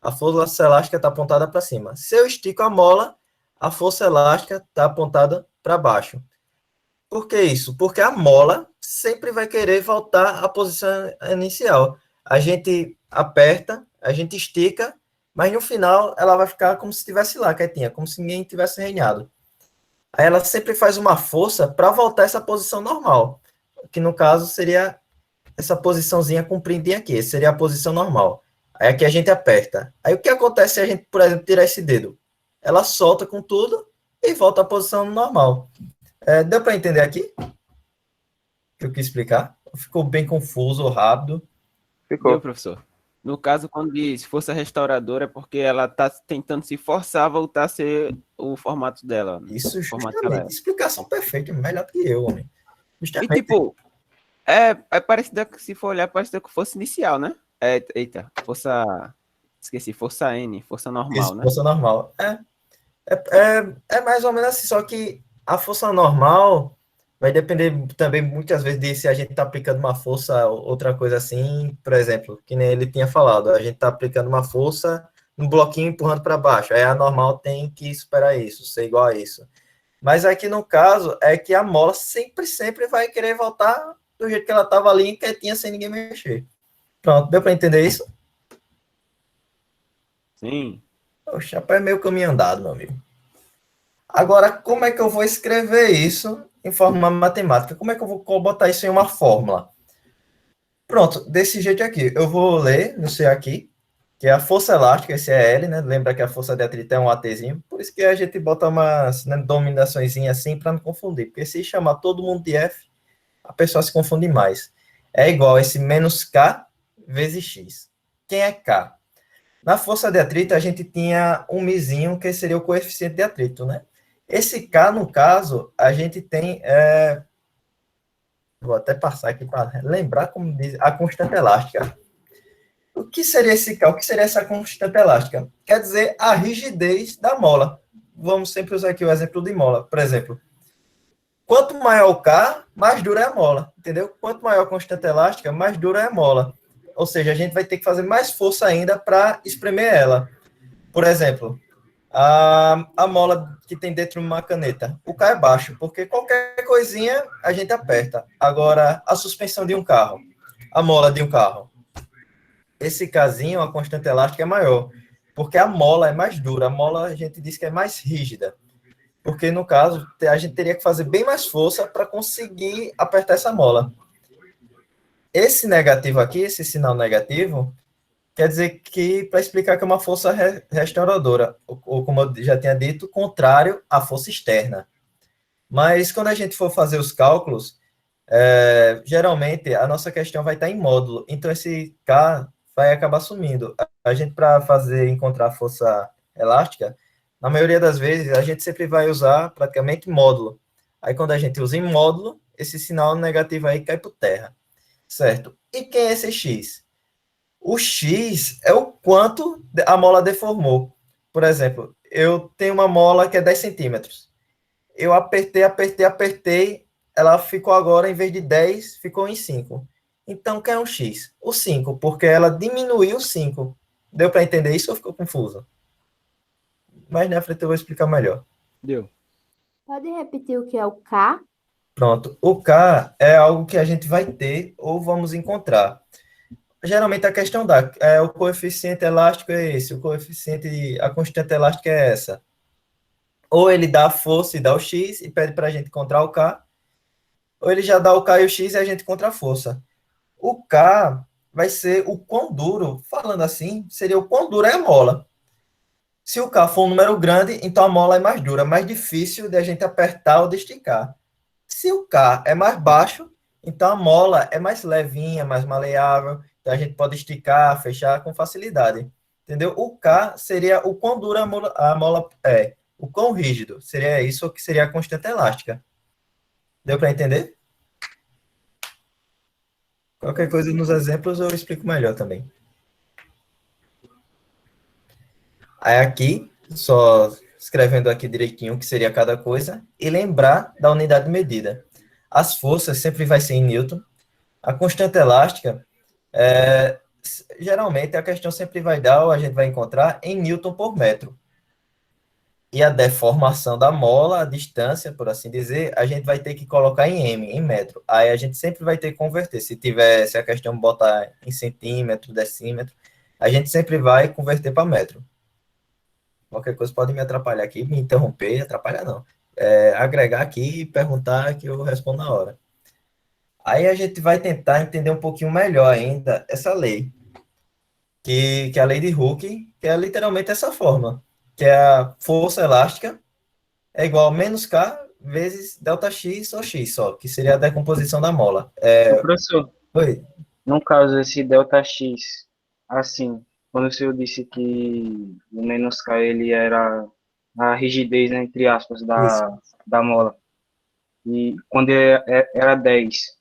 Speaker 2: a força elástica está apontada para cima. Se eu estico a mola, a força elástica está apontada para baixo. Por que isso? Porque a mola sempre vai querer voltar à posição inicial. A gente aperta, a gente estica, mas no final ela vai ficar como se estivesse lá, quietinha, como se ninguém tivesse reinado. Aí ela sempre faz uma força para voltar a essa posição normal, que no caso seria essa posiçãozinha compridinha aqui, seria a posição normal. Aí aqui a gente aperta. Aí o que acontece se a gente, por exemplo, tirar esse dedo? Ela solta com tudo e volta à posição normal. Deu para entender aqui? Que eu quis explicar? Ficou bem confuso ou rápido?
Speaker 7: Ficou.
Speaker 6: Meu professor. No caso, quando diz força restauradora, é porque ela tá tentando se forçar a voltar a ser o formato dela.
Speaker 2: Isso,
Speaker 6: formato que ela
Speaker 2: justamente. Explicação perfeita, melhor que eu, homem.
Speaker 6: E
Speaker 2: Justamente.
Speaker 6: tipo, é parecido, se for olhar, parecido com força inicial, né? Eita, força. Esqueci, força N, força normal,
Speaker 2: Isso,
Speaker 6: né?
Speaker 2: força normal. É mais ou menos assim, só que a força normal vai depender também muitas vezes de se a gente está aplicando uma força, outra coisa assim, por exemplo, que nem ele tinha falado, a gente está aplicando uma força no bloquinho empurrando para baixo, aí a normal tem que superar isso, ser igual a isso. Mas aqui no caso é que a mola sempre vai querer voltar do jeito que ela estava ali, quietinha, sem ninguém mexer. Pronto, deu para entender isso?
Speaker 6: Sim.
Speaker 2: O chapéu é meio caminho andado, meu amigo. Agora, como é que eu vou escrever isso em forma matemática? Como é que eu vou botar isso em uma fórmula? Pronto, desse jeito aqui. Eu vou ler no C aqui, que é a força elástica, esse é L, né? Lembra que a força de atrito é um ATzinho. Por isso que a gente bota umas denominaçõezinhas assim para não confundir. Porque se chamar todo mundo de F, a pessoa se confunde mais. É igual a esse menos K vezes X. Quem é K? Na força de atrito, a gente tinha um mizinho, que seria o coeficiente de atrito, né? Esse K, no caso, a gente tem... Vou até passar aqui para lembrar como diz a constante elástica. O que seria esse K? O que seria essa constante elástica? Quer dizer, a rigidez da mola. Vamos sempre usar aqui o exemplo de mola. Por exemplo, quanto maior o K, mais dura é a mola, entendeu? Quanto maior a constante elástica, mais dura é a mola. Ou seja, a gente vai ter que fazer mais força ainda para espremer ela. Por exemplo, a mola que tem dentro de uma caneta, o K é baixo, porque qualquer coisinha a gente aperta. Agora, a suspensão de um carro, a mola de um carro, esse Kzinho, a constante elástica é maior, porque a mola é mais dura, a mola a gente diz que é mais rígida, porque no caso a gente teria que fazer bem mais força para conseguir apertar essa mola. Esse negativo aqui, esse sinal negativo, quer dizer que, para explicar que é uma força restauradora, ou como eu já tinha dito, contrário à força externa. Mas quando a gente for fazer os cálculos, geralmente a nossa questão vai estar em módulo, então esse K vai acabar sumindo. A gente, para encontrar a força elástica, na maioria das vezes, a gente sempre vai usar praticamente módulo. Aí quando a gente usa em módulo, esse sinal negativo aí cai por terra. certo? E quem é esse X? O X é o quanto a mola deformou. Por exemplo, eu tenho uma mola que é 10 centímetros. Eu apertei, ela ficou agora, em vez de 10, ficou em 5. Então, quem é o X? O 5, porque ela diminuiu 5. Deu para entender isso ou ficou confuso? Mais na frente eu vou explicar melhor.
Speaker 6: Deu.
Speaker 3: Pode repetir o que é o K?
Speaker 2: Pronto. O K é algo que a gente vai ter ou vamos encontrar. Geralmente a questão o coeficiente elástico é esse, a constante elástica é essa. Ou ele dá a força e dá o X e pede para a gente encontrar o K, ou ele já dá o K e o X e a gente encontra a força. O K vai ser o quão duro, falando assim, seria o quão dura é a mola. Se o K for um número grande, então a mola é mais dura, mais difícil de a gente apertar ou de esticar. Se o K é mais baixo, então a mola é mais levinha, mais maleável, então a gente pode esticar, fechar com facilidade. Entendeu? O K seria o quão dura a mola é, o quão rígido. Seria isso que seria a constante elástica. Deu para entender? Qualquer coisa nos exemplos eu explico melhor também. Aí aqui, só escrevendo aqui direitinho o que seria cada coisa, e lembrar da unidade de medida. As forças sempre vai ser em Newton. A constante elástica, geralmente a questão sempre vai dar, ou a gente vai encontrar, em Newton por metro. E a deformação da mola, a distância, por assim dizer, a gente vai ter que colocar em M, em metro. Aí a gente sempre vai ter que converter. Se a questão botar em centímetro, decímetro, a gente sempre vai converter para metro. Qualquer coisa pode me atrapalhar aqui, me interromper, atrapalhar não. Agregar aqui e perguntar que eu respondo na hora. Aí a gente vai tentar entender um pouquinho melhor ainda essa lei, que é a lei de Hooke, que é literalmente essa fórmula, que é a força elástica é igual a menos K vezes delta X ou X só, que seria a decomposição da mola.
Speaker 5: Professor,
Speaker 2: Oi.
Speaker 5: no caso, esse delta X, assim, quando o senhor disse que o menos K ele era a rigidez, né, entre aspas,
Speaker 2: Isso.
Speaker 5: da mola, e quando era 10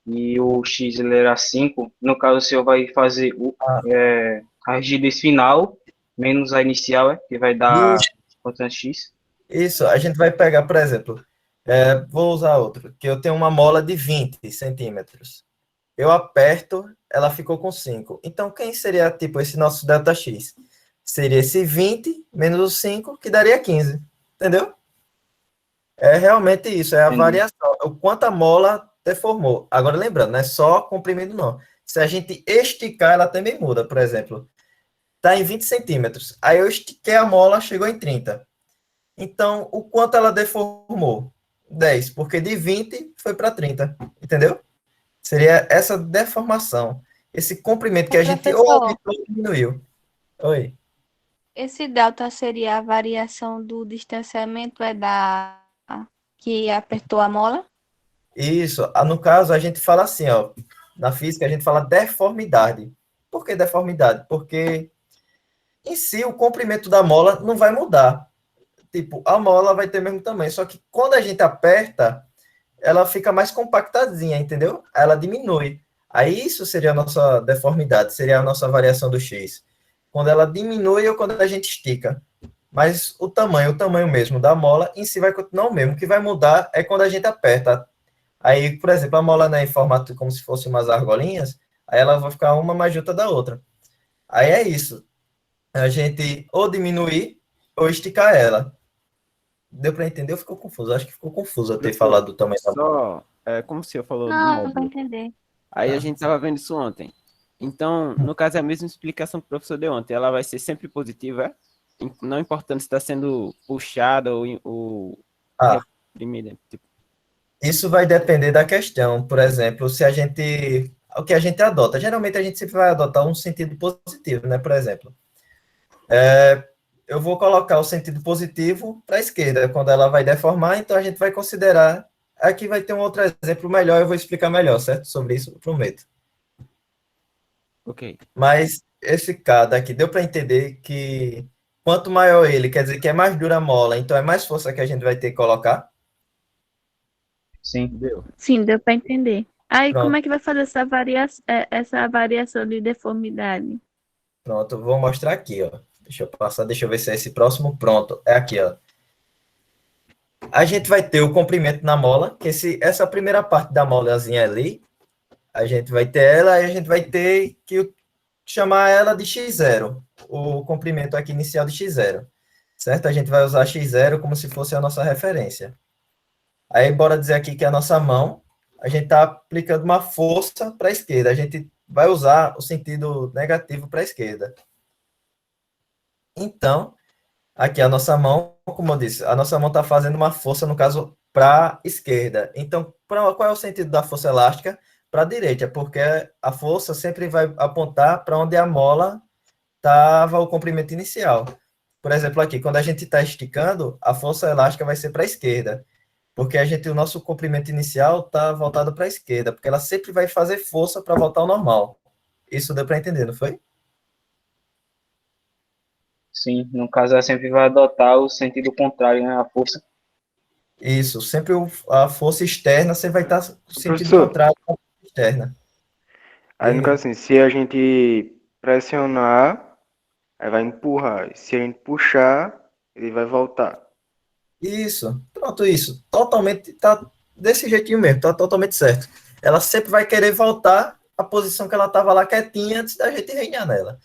Speaker 5: e o X ele era 5, no caso o senhor vai fazer a rigidez final menos a inicial, que vai dar constante X.
Speaker 2: Isso, a gente vai pegar, por exemplo, vou usar outro, que eu tenho uma mola de 20 centímetros. Eu aperto, ela ficou com 5. Então, quem seria, tipo, esse nosso delta X? Seria esse 20 menos o 5, que daria 15. Entendeu? É realmente isso, é a
Speaker 5: Entendi.
Speaker 2: variação, o quanto a mola deformou. Agora, lembrando, não é só comprimido, não. Se a gente esticar, ela também muda. Por exemplo, está em 20 centímetros. Aí eu estiquei a mola, chegou em 30. Então, o quanto ela deformou? 10, porque de 20 foi para 30. Entendeu? Seria essa deformação, esse comprimento que a gente ou
Speaker 3: Professor,
Speaker 2: aumentou ou diminuiu. Oi.
Speaker 3: esse delta seria a variação do distanciamento da que apertou a mola?
Speaker 2: Isso. No caso, a gente fala assim, ó. Na física, a gente fala deformidade. Por que deformidade? Porque em si o comprimento da mola não vai mudar. Tipo, a mola vai ter o mesmo tamanho, só que quando a gente aperta, ela fica mais compactadinha, entendeu? Ela diminui. Aí isso seria a nossa deformidade, seria a nossa variação do X. Quando ela diminui ou quando a gente estica. Mas o tamanho mesmo da mola em si vai continuar o mesmo. O que vai mudar é quando a gente aperta. Aí, por exemplo, a mola, né, em formato como se fosse umas argolinhas, aí ela vai ficar uma mais junta da outra. Aí é isso. A gente ou diminuir ou esticar ela. Deu para entender ou ficou confuso? Acho que ficou confuso eu ter falado do tamanho da mola.
Speaker 6: Só, como o senhor falou do
Speaker 3: Não, dá para
Speaker 6: módulo,
Speaker 3: entender.
Speaker 6: aí a
Speaker 2: Tá.
Speaker 6: gente estava vendo isso ontem. Então, no caso, é a mesma explicação que o professor deu ontem. Ela vai ser sempre positiva, não importando se está sendo puxada ou
Speaker 2: Ah,
Speaker 6: reprimida. Tipo,
Speaker 2: isso vai depender da questão. Por exemplo, se a gente. O que a gente adota. Geralmente a gente sempre vai adotar um sentido positivo, né? Por exemplo, eu vou colocar o sentido positivo para a esquerda, quando ela vai deformar, então a gente vai considerar. Aqui vai ter um outro exemplo melhor, eu vou explicar melhor, certo? Sobre isso, eu prometo.
Speaker 6: ok.
Speaker 2: Mas esse K daqui, deu para entender que quanto maior ele, quer dizer que é mais dura a mola, então é mais força que a gente vai ter que colocar.
Speaker 5: Sim.
Speaker 6: Deu.
Speaker 3: Sim, deu para entender. Aí, como
Speaker 2: Pronto,
Speaker 3: é que vai fazer essa variação de deformidade?
Speaker 2: pronto. Vou mostrar aqui, ó. Deixa eu passar, deixa eu ver se é esse próximo. Pronto, é aqui, ó. A gente vai ter o comprimento na mola, que essa primeira parte da molazinha ali, a gente vai ter ela e a gente vai ter que chamar ela de x0, o comprimento aqui inicial de x0, certo? A gente vai usar x0 como se fosse a nossa referência. Aí, bora dizer aqui que a nossa mão, a gente está aplicando uma força para a esquerda, a gente vai usar o sentido negativo para a esquerda. Então, aqui a nossa mão, como eu disse, a nossa mão está fazendo uma força, no caso, para a esquerda. Então, qual é o sentido da força elástica? Para a direita, porque a força sempre vai apontar para onde a mola estava o comprimento inicial. Por exemplo, aqui, quando a gente está esticando, a força elástica vai ser para a esquerda, porque o nosso comprimento inicial está voltado para a esquerda, porque ela sempre vai fazer força para voltar ao normal. Isso deu para entender, não foi?
Speaker 5: Sim, no caso, ela sempre vai adotar o sentido contrário, né? A força.
Speaker 2: Isso, sempre a força externa você vai estar no sentido
Speaker 7: Professor,
Speaker 2: contrário à força externa.
Speaker 7: aí no
Speaker 2: Diga aí.
Speaker 7: caso assim, se a gente pressionar, aí vai empurrar. Se a gente puxar, ele vai voltar.
Speaker 2: Isso, pronto, isso. Totalmente, tá desse jeitinho mesmo, tá totalmente certo. Ela sempre vai querer voltar à posição que ela estava lá quietinha antes da gente reinar nela.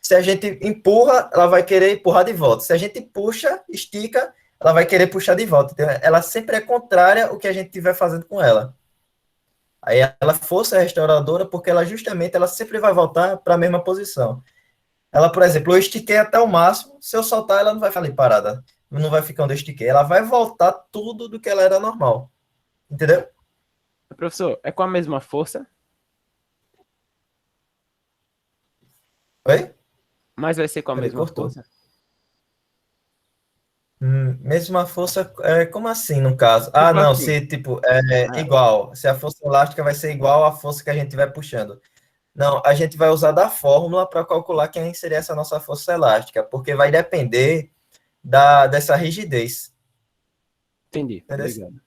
Speaker 2: Se a gente empurra, ela vai querer empurrar de volta. Se a gente puxa, estica, ela vai querer puxar de volta. Então, ela sempre é contrária ao que a gente estiver fazendo com ela. Aí ela força restauradora porque ela sempre vai voltar para a mesma posição. Ela, por exemplo, eu estiquei até o máximo, se eu soltar, ela não vai ficar ali parada. Não vai ficar onde eu estiquei. Ela vai voltar tudo do que ela era normal. Entendeu?
Speaker 6: Professor, é com a mesma força,
Speaker 2: Oi?
Speaker 6: mas vai ser com a
Speaker 2: Peraí,
Speaker 6: mesma
Speaker 2: cortou.
Speaker 6: força?
Speaker 2: Mesma força, como assim no caso? Ah,
Speaker 6: Tipo
Speaker 2: não,
Speaker 6: assim,
Speaker 2: se tipo, é
Speaker 6: ah,
Speaker 2: igual. Se a força elástica vai ser igual à força que a gente vai puxando. Não, a gente vai usar da fórmula para calcular quem seria essa nossa força elástica, porque vai depender dessa rigidez.
Speaker 6: entendi,
Speaker 2: Entendeu?
Speaker 6: obrigado.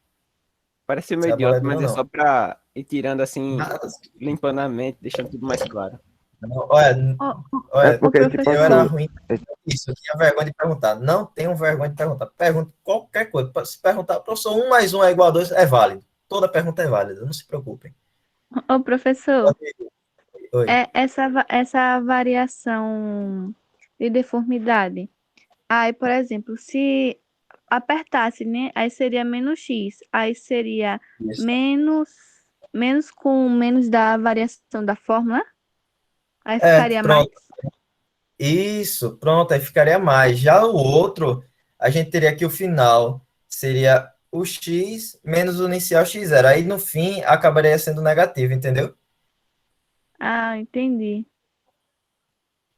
Speaker 6: Parece meio
Speaker 2: Se a bola é
Speaker 6: idiota,
Speaker 2: dura
Speaker 6: mas
Speaker 2: ou
Speaker 6: é
Speaker 2: não.
Speaker 6: só pra ir tirando assim,
Speaker 2: Nada,
Speaker 6: limpando a mente, deixando tudo mais claro.
Speaker 2: não. Olha,
Speaker 3: Ô,
Speaker 7: É
Speaker 2: olha,
Speaker 7: porque, tipo
Speaker 2: eu era
Speaker 3: professor,
Speaker 7: assim,
Speaker 2: ruim nisso, eu tinha vergonha de perguntar. Não tenho vergonha de perguntar. Pergunte qualquer coisa. Se perguntar, professor, 1 mais 1 é igual a 2, é válido. Toda pergunta é válida, não se preocupem.
Speaker 3: professor,
Speaker 2: Oi.
Speaker 3: essa variação de deformidade. Aí, por exemplo, se apertasse, né? Aí seria menos x. Aí seria
Speaker 2: Isso.
Speaker 3: menos, menos com menos da variação da fórmula. Aí
Speaker 2: É,
Speaker 3: ficaria mais.
Speaker 2: pronto. Isso, pronto, aí ficaria mais. Já o outro, a gente teria que o final seria o x menos o inicial x0. Aí no fim acabaria sendo negativo, entendeu? Não
Speaker 3: Ah, entendi.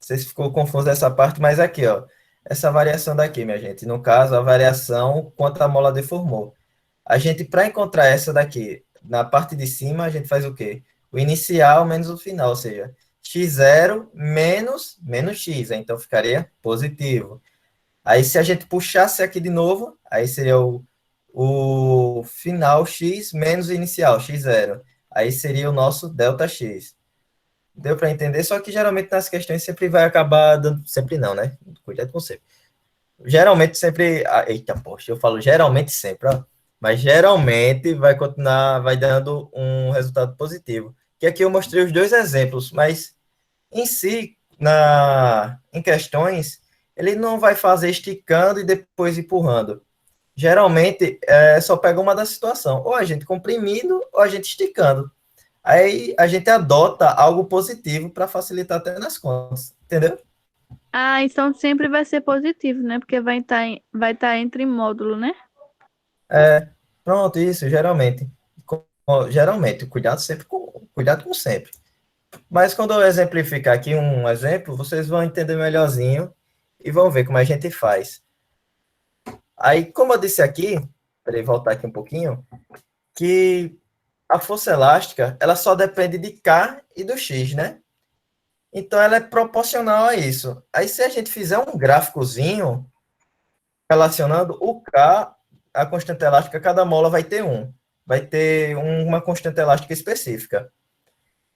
Speaker 2: sei se ficou confuso essa parte, mas aqui, ó. Essa variação daqui, minha gente. No caso, a variação quanto a mola deformou. A gente, para encontrar essa daqui, na parte de cima, a gente faz o quê? O inicial menos o final, ou seja, x0 menos x. Então ficaria positivo. Aí, se a gente puxasse aqui de novo, aí seria o final x menos o inicial, x0. Aí seria o nosso delta x. Deu para entender? Só que geralmente nas questões sempre vai acabar dando. Sempre não, né? Cuidado com sempre. Geralmente sempre. Eita, poxa, eu falo geralmente sempre, ó. Mas geralmente vai continuar, vai dando um resultado positivo. Que aqui eu mostrei os dois exemplos, mas em si, em questões, ele não vai fazer esticando e depois empurrando. Geralmente, só pega uma da situação. Ou a gente comprimindo, ou a gente esticando. Aí a gente adota algo positivo para facilitar até nas contas. Entendeu?
Speaker 3: Ah, então sempre vai ser positivo, né? Porque vai estar entre módulo, né?
Speaker 2: Pronto, isso, geralmente. Geralmente, cuidado com sempre. Mas quando eu exemplificar aqui um exemplo, vocês vão entender melhorzinho e vão ver como a gente faz. Aí, como eu disse aqui, para voltar aqui um pouquinho, que a força elástica, ela só depende de K e do X, né? Então, ela é proporcional a isso. Aí, se a gente fizer um gráficozinho relacionando o K, a constante elástica, cada mola vai ter um. vai ter uma constante elástica específica.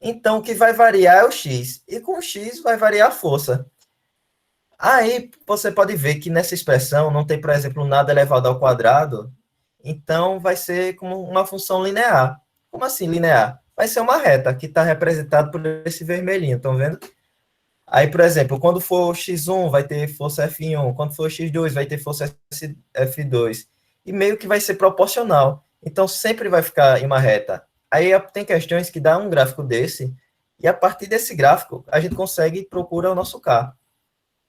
Speaker 2: Então, o que vai variar é o x. E com o x vai variar a força. Aí, você pode ver que nessa expressão não tem, por exemplo, nada elevado ao quadrado. Então, vai ser como uma função linear. Como assim linear? Vai ser uma reta que está representada por esse vermelhinho, estão vendo? Aí, por exemplo, quando for x1, vai ter força F1. Quando for x2, vai ter força F2. E meio que vai ser proporcional. Então, sempre vai ficar em uma reta. Aí, tem questões que dá um gráfico desse, e a partir desse gráfico, a gente consegue e procura o nosso K.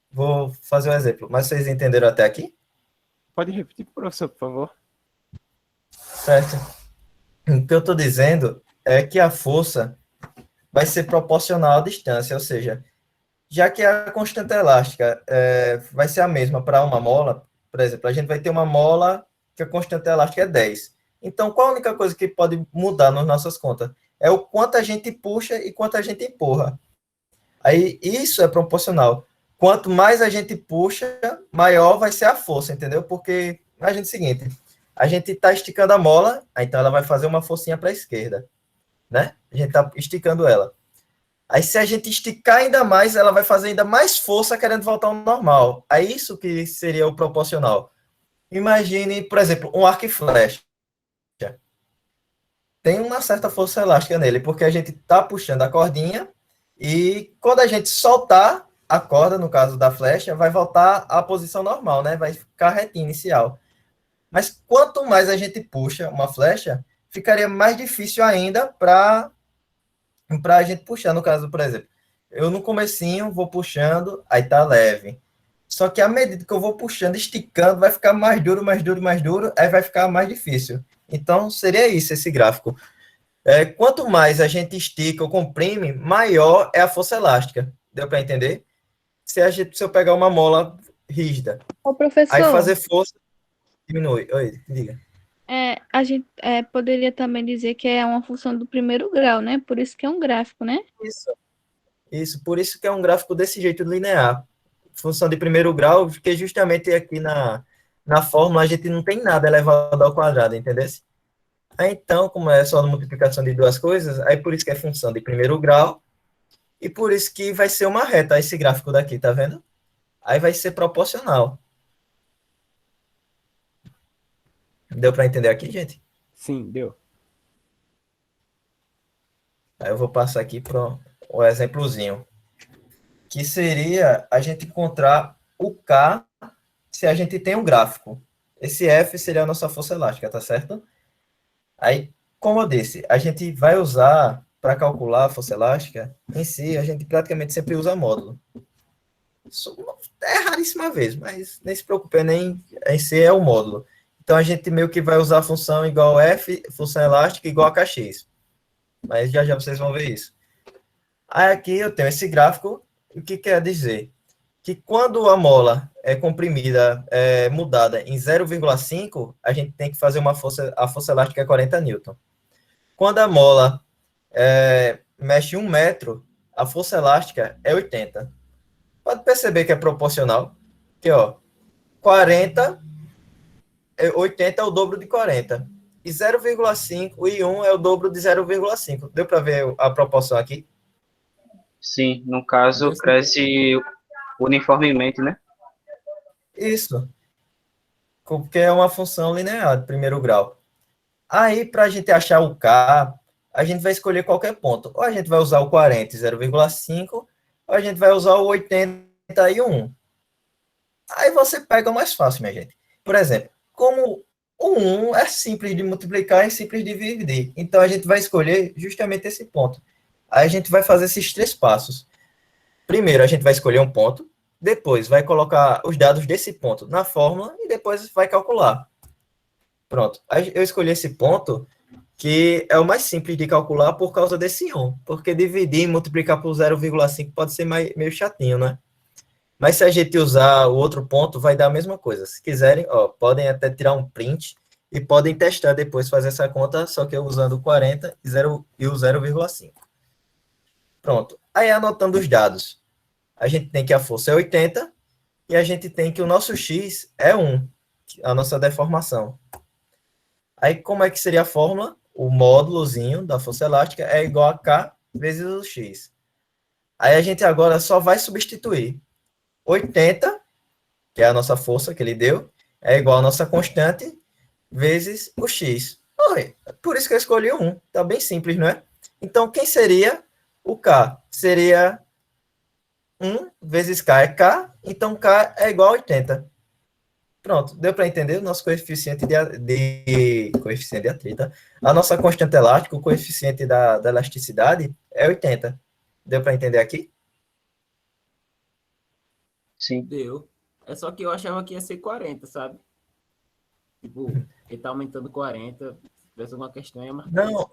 Speaker 2: Vou fazer um exemplo. Mas vocês entenderam até aqui?
Speaker 6: Pode repetir, professor, por favor?
Speaker 2: Certo. O que eu estou dizendo é que a força vai ser proporcional à distância, ou seja, já que a constante elástica vai ser a mesma para uma mola, por exemplo, a gente vai ter uma mola que a constante elástica é 10. Então, qual a única coisa que pode mudar nas nossas contas? É o quanto a gente puxa e quanto a gente empurra. Aí, isso é proporcional. Quanto mais a gente puxa, maior vai ser a força, entendeu? Porque, imagina o seguinte, a gente está esticando a mola, então ela vai fazer uma forcinha para a esquerda, né? A gente está esticando ela. Aí, se a gente esticar ainda mais, ela vai fazer ainda mais força querendo voltar ao normal. É isso que seria o proporcional. Imagine, por exemplo, um arco e flecha. Tem uma certa força elástica nele, porque a gente está puxando a cordinha e quando a gente soltar a corda, no caso da flecha, vai voltar à posição normal, né? Vai ficar retinha inicial. Mas quanto mais a gente puxa uma flecha, ficaria mais difícil ainda para a gente puxar. No caso, por exemplo, eu no comecinho vou puxando, aí tá leve. Só que à medida que eu vou puxando, esticando, vai ficar mais duro, mais duro, mais duro, aí vai ficar mais difícil. Então, seria isso, esse gráfico. Quanto mais a gente estica ou comprime, maior é a força elástica. Deu para entender? Se eu pegar uma mola rígida,
Speaker 3: Ô, professor,
Speaker 2: aí fazer força, diminui. Oi, diga.
Speaker 3: a gente poderia também dizer que é uma função do primeiro grau, né? Por isso que é um gráfico, né?
Speaker 2: Isso, por isso que é um gráfico desse jeito linear. Função de primeiro grau, porque justamente aqui na fórmula a gente não tem nada elevado ao quadrado, entendeu? Aí, então, como é só multiplicação de duas coisas, aí por isso que é função de primeiro grau, e por isso que vai ser uma reta esse gráfico daqui, tá vendo? Aí vai ser proporcional. Deu para entender aqui, gente?
Speaker 6: Sim, deu.
Speaker 2: Aí eu vou passar aqui para o exemplozinho, que seria a gente encontrar o K se a gente tem um gráfico. Esse F seria a nossa força elástica, tá certo? Aí, como eu disse, a gente vai usar, para calcular a força elástica, em si, a gente praticamente sempre usa módulo. É raríssima vez, mas nem se preocupe, nem em si é o módulo. Então, a gente meio que vai usar a função igual F, função elástica igual a Kx. Mas já vocês vão ver isso. Aí aqui eu tenho esse gráfico, o que quer dizer? Que quando a mola é comprimida, mudada em 0,5, a gente tem que fazer a força elástica é 40 newton. Quando a mola mexe 1 metro, a força elástica é 80. Pode perceber que é proporcional. Aqui, ó, 80 é o dobro de 40. E 0,5 e 1 é o dobro de 0,5. Deu para ver a proporção aqui?
Speaker 5: Sim, no caso, cresce uniformemente, né?
Speaker 2: Isso. Porque é uma função linear de primeiro grau. Aí, para a gente achar o K, a gente vai escolher qualquer ponto. Ou a gente vai usar o 40 e 0,5, ou a gente vai usar o 80 e 1. Aí você pega o mais fácil, minha gente. Por exemplo, como o 1 é simples de multiplicar e simples de dividir. Então, a gente vai escolher justamente esse ponto. Aí, a gente vai fazer esses 3 passos. Primeiro, a gente vai escolher um ponto. Depois, vai colocar os dados desse ponto na fórmula e depois vai calcular. Pronto. Aí eu escolhi esse ponto, que é o mais simples de calcular por causa desse 1. Porque dividir e multiplicar por 0,5 pode ser meio chatinho, né? Mas se a gente usar o outro ponto, vai dar a mesma coisa. Se quiserem, ó, podem até tirar um print e podem testar depois, fazer essa conta, só que eu usando o 40 e o 0,5. Pronto. Aí, anotando os dados, a gente tem que a força é 80 e a gente tem que o nosso x é 1, a nossa deformação. Aí, como é que seria a fórmula? O módulozinho da força elástica é igual a K vezes o X. Aí a gente agora só vai substituir 80, que é a nossa força que ele deu, é igual a nossa constante, vezes o X. Oi, por isso que eu escolhi o 1. Tá bem simples, não é? Então, quem seria o K? Seria 1 vezes K é K, então K é igual a 80. Pronto, deu para entender o nosso coeficiente coeficiente de atrito. Tá? A nossa constante elástica, o coeficiente da elasticidade é 80. Deu para entender aqui?
Speaker 5: Sim.
Speaker 6: Deu. É só que eu achava que ia ser 40, sabe? Tipo, ele tá aumentando 40. Se tivesse alguma questão, ia marcar isso.
Speaker 2: Não,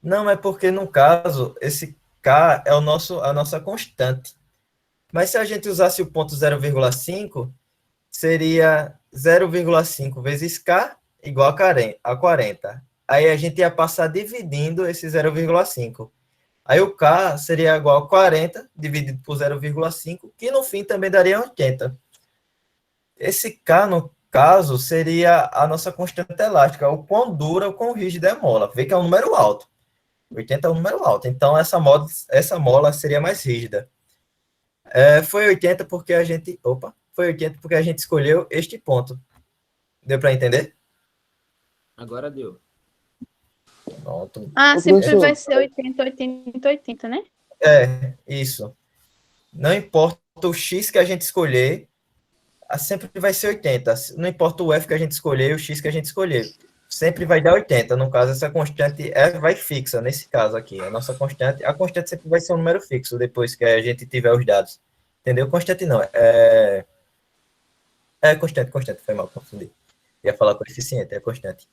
Speaker 2: não é porque, no caso, esse K é a nossa constante. Mas se a gente usasse o ponto 0,5, seria 0,5 vezes K igual a 40. Aí a gente ia passar dividindo esse 0,5. Aí o K seria igual a 40 dividido por 0,5, que no fim também daria 80. Esse K, no caso, seria a nossa constante elástica, o quão dura, o quão rígida é a mola. Vê que é um número alto. 80 é um número alto. Então, essa mola seria mais rígida. Foi 80 porque a gente... Foi 80 porque a gente escolheu este ponto. Deu para entender?
Speaker 6: Agora deu.
Speaker 2: Pronto.
Speaker 3: Ah,
Speaker 4: Ô,
Speaker 3: sempre
Speaker 4: professor.
Speaker 3: vai ser 80, 80, 80, né?
Speaker 2: Isso. Não importa o X que a gente escolher, sempre vai ser 80. Não importa o F que a gente escolher, o X que a gente escolher. Sempre vai dar 80. No caso, essa constante vai fixa, nesse caso aqui. A nossa constante, a constante sempre vai ser um número fixo depois que a gente tiver os dados. Entendeu? Constante não. Constante. Foi mal, confundi. Ia falar coeficiente, é constante.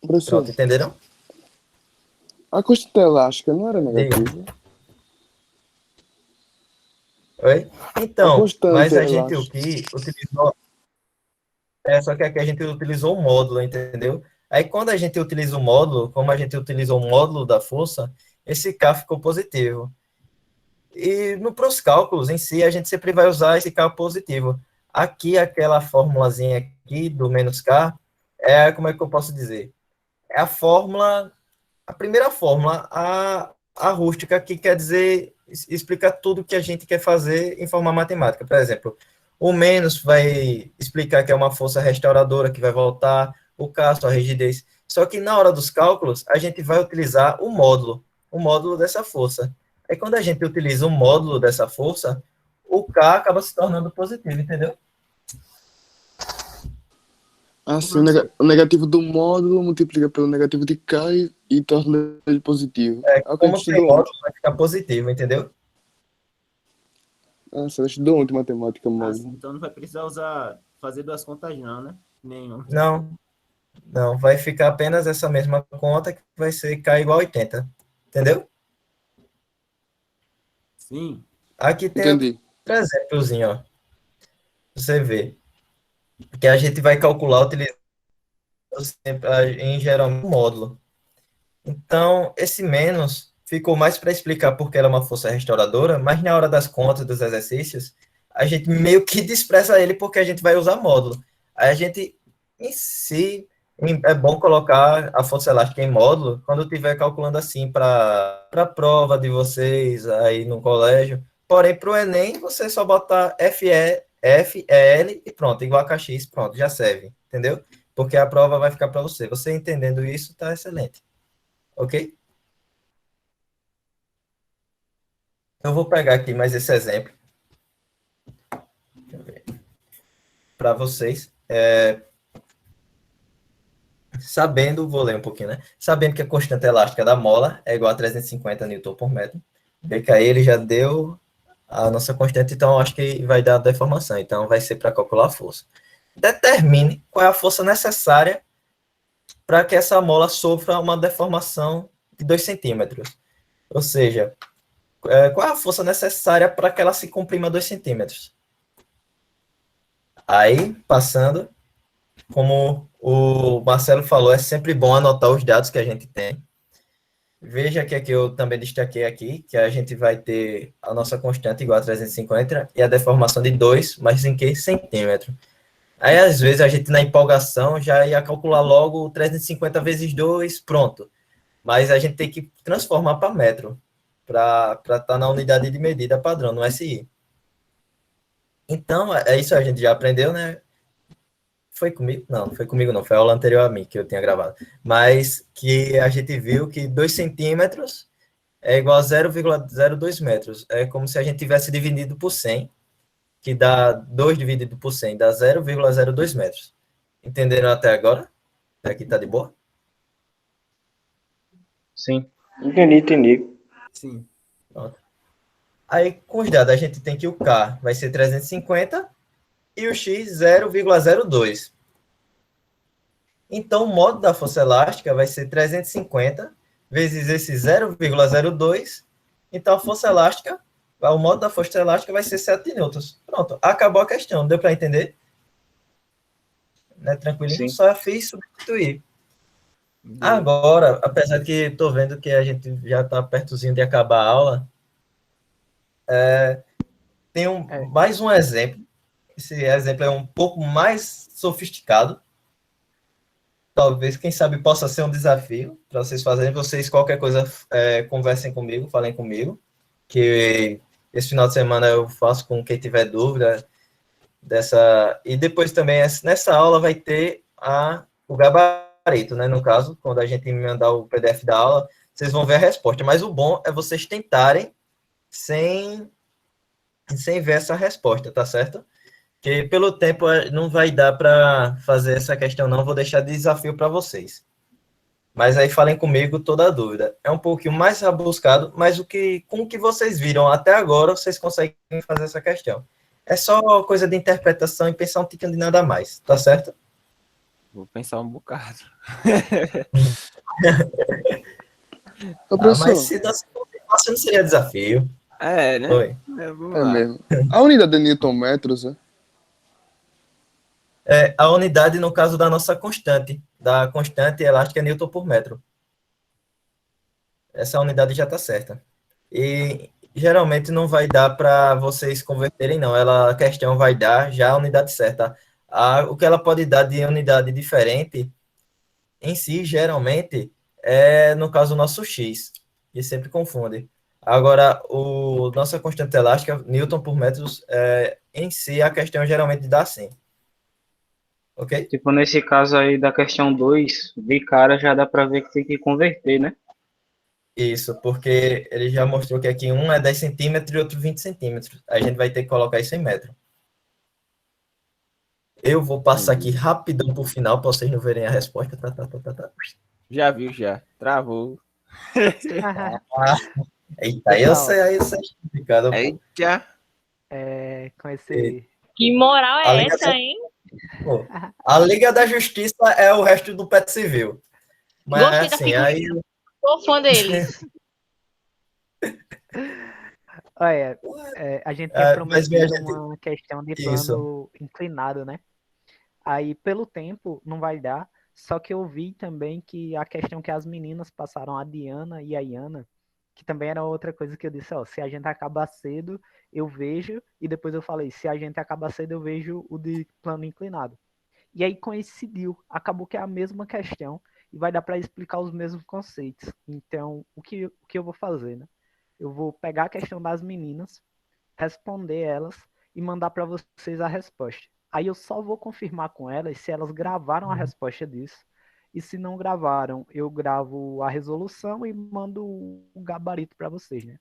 Speaker 4: Professor,
Speaker 2: Pronto, entenderam?
Speaker 4: a constante elástica não era negativa?
Speaker 2: Oi?
Speaker 4: A
Speaker 2: Então,
Speaker 4: constante
Speaker 2: mas a gente
Speaker 4: elástica.
Speaker 2: utilizou... só que aqui a gente utilizou o módulo, entendeu? Aí quando a gente utiliza o módulo, como a gente utilizou o módulo da força, esse K ficou positivo. E para os cálculos em si, a gente sempre vai usar esse K positivo. Aqui, aquela formulazinha aqui do menos K, como é que eu posso dizer? É a fórmula, a primeira fórmula, a rústica, que quer dizer, explica tudo que a gente quer fazer em forma matemática. Por exemplo, o menos vai explicar que é uma força restauradora que vai voltar, o K, sua rigidez. Só que na hora dos cálculos, a gente vai utilizar o módulo dessa força. Aí quando a gente utiliza o módulo dessa força, o K acaba se tornando positivo, entendeu?
Speaker 4: Assim, o negativo do módulo multiplica pelo negativo de K e torna ele positivo. É o que a
Speaker 2: Como
Speaker 4: gente
Speaker 2: tem
Speaker 4: estudou ontem.
Speaker 2: módulo, vai ficar positivo, entendeu?
Speaker 4: Ah, você estudou ontem matemática,
Speaker 6: Ah,
Speaker 4: módulo.
Speaker 6: então não vai precisar fazer duas contas não, né? Nenhum.
Speaker 2: Não, vai ficar apenas essa mesma conta que vai ser K igual a 80, entendeu?
Speaker 6: Sim.
Speaker 2: Aqui tem
Speaker 4: Entendi.
Speaker 2: outro exemplozinho, ó. Você vê que a gente vai calcular utilizando sempre, em geral um módulo. Então, esse menos ficou mais para explicar porque ela é uma força restauradora, mas na hora das contas dos exercícios, a gente meio que despreza ele porque a gente vai usar módulo. Aí a gente, em si, é bom colocar a força elástica em módulo quando estiver calculando assim para a prova de vocês aí no colégio. Porém, para o Enem, você só botar FEL e pronto, igual a KX, pronto, já serve, entendeu? Porque a prova vai ficar para você. Você entendendo isso, tá excelente. Ok? Eu vou pegar aqui mais esse exemplo para vocês. Vou ler um pouquinho, né? Sabendo que a constante elástica da mola é igual a 350 Newton por metro. Vê que aí ele já deu a nossa constante, então acho que vai dar a deformação. Então vai ser para calcular a força. Determine qual é a força necessária para que essa mola sofra uma deformação de 2 centímetros. Ou seja, qual é a força necessária para que ela se comprima 2 centímetros? Aí, passando, como o Marcelo falou, é sempre bom anotar os dados que a gente tem. Veja que aqui eu também destaquei aqui, que a gente vai ter a nossa constante igual a 350 e a deformação de 2, mas em que centímetro? Aí, às vezes, a gente, na empolgação, já ia calcular logo 350 vezes 2, pronto. Mas a gente tem que transformar para metro, para estar na unidade de medida padrão, no SI. Então, é isso, a gente já aprendeu, né? Foi comigo? Não, foi comigo não, foi a aula anterior a mim que eu tinha gravado. Mas que a gente viu que 2 centímetros é igual a 0,02 metros. É como se a gente tivesse dividido por 100, que dá 2 dividido por 100, dá 0,02 metros. Entenderam até agora? Aqui tá de boa?
Speaker 5: Sim.
Speaker 7: Entendi.
Speaker 6: Sim.
Speaker 2: Pronto. Aí, com os dados, a gente tem que o K vai ser 350 e o X 0,02. Então, o modo da força elástica vai ser 350 vezes esse 0,02. Então, a força elástica, o modo da força elástica vai ser 7 newtons. Pronto, acabou a questão. Deu para entender? Né? Tranquilinho?
Speaker 5: Sim.
Speaker 2: Só fiz substituir. Agora, apesar que estou vendo que a gente já está pertozinho de acabar a aula, tem mais um exemplo. Esse exemplo é um pouco mais sofisticado. Talvez, quem sabe, possa ser um desafio para vocês fazerem. Vocês, qualquer coisa, conversem comigo, falem comigo, que esse final de semana eu faço com quem tiver dúvida dessa. E depois também, nessa aula, vai ter o gabarito, né? No caso, quando a gente me mandar o PDF da aula, vocês vão ver a resposta. Mas o bom é vocês tentarem sem ver essa resposta, tá certo? Porque pelo tempo não vai dar para fazer essa questão, não. Vou deixar de desafio para vocês. Mas aí falem comigo toda a dúvida. É um pouquinho mais rabuscado, mas com o que vocês viram até agora, vocês conseguem fazer essa questão. É só coisa de interpretação e pensar um tiquinho de nada mais, tá certo?
Speaker 6: Vou pensar um bocado.
Speaker 4: Ô, professor,
Speaker 2: Mas se não fácil, não seria desafio.
Speaker 6: É, né?
Speaker 2: Oi.
Speaker 6: Vamos
Speaker 4: é
Speaker 6: lá.
Speaker 4: mesmo. A unidade de Newton metros, né?
Speaker 2: A unidade, no caso da nossa constante, da constante elástica Newton por metro. Essa unidade já está certa. E geralmente não vai dar para vocês converterem, não. A questão vai dar já a unidade certa. O que ela pode dar de unidade diferente, em si, geralmente, é, no caso, o nosso X, que sempre confunde. Agora, nossa constante elástica, Newton por metros, em si, a questão geralmente dá assim. Ok?
Speaker 5: Tipo, nesse caso aí da questão 2, de cara já dá para ver que tem que converter, né?
Speaker 2: Isso, porque ele já mostrou que aqui um é 10 centímetros e outro 20 centímetros. A gente vai ter que colocar isso em metro. Eu vou passar aqui rapidão pro final, para vocês não verem a resposta. Tá.
Speaker 6: Já viu, já. Travou.
Speaker 2: Eita, aí eu sei explicado.
Speaker 6: Eita.
Speaker 1: Com esse.
Speaker 8: Que moral
Speaker 2: A
Speaker 8: é
Speaker 2: Liga
Speaker 8: essa,
Speaker 2: da-
Speaker 8: hein?
Speaker 2: Pô, a Liga da Justiça é o resto do Pet Civil. Mas
Speaker 8: Gostei da
Speaker 2: assim,
Speaker 8: figurinha.
Speaker 2: aí
Speaker 8: Sou fã deles.
Speaker 1: Olha, a gente tinha
Speaker 2: mas bem,
Speaker 1: prometido uma questão de
Speaker 2: Isso.
Speaker 1: plano inclinado, né? Aí, pelo tempo, não vai dar. Só que eu vi também que a questão que as meninas passaram, a Diana e a Iana, que também era outra coisa que eu disse, ó, se a gente acabar cedo, eu vejo, e depois eu falei, se a gente acabar cedo, eu vejo o de plano inclinado. E aí coincidiu, acabou que é a mesma questão, e vai dar para explicar os mesmos conceitos. Então, o que eu vou fazer, né? Eu vou pegar a questão das meninas, responder elas e mandar para vocês a resposta. Aí eu só vou confirmar com elas se elas gravaram a resposta disso. E se não gravaram, eu gravo a resolução e mando o gabarito para vocês, né?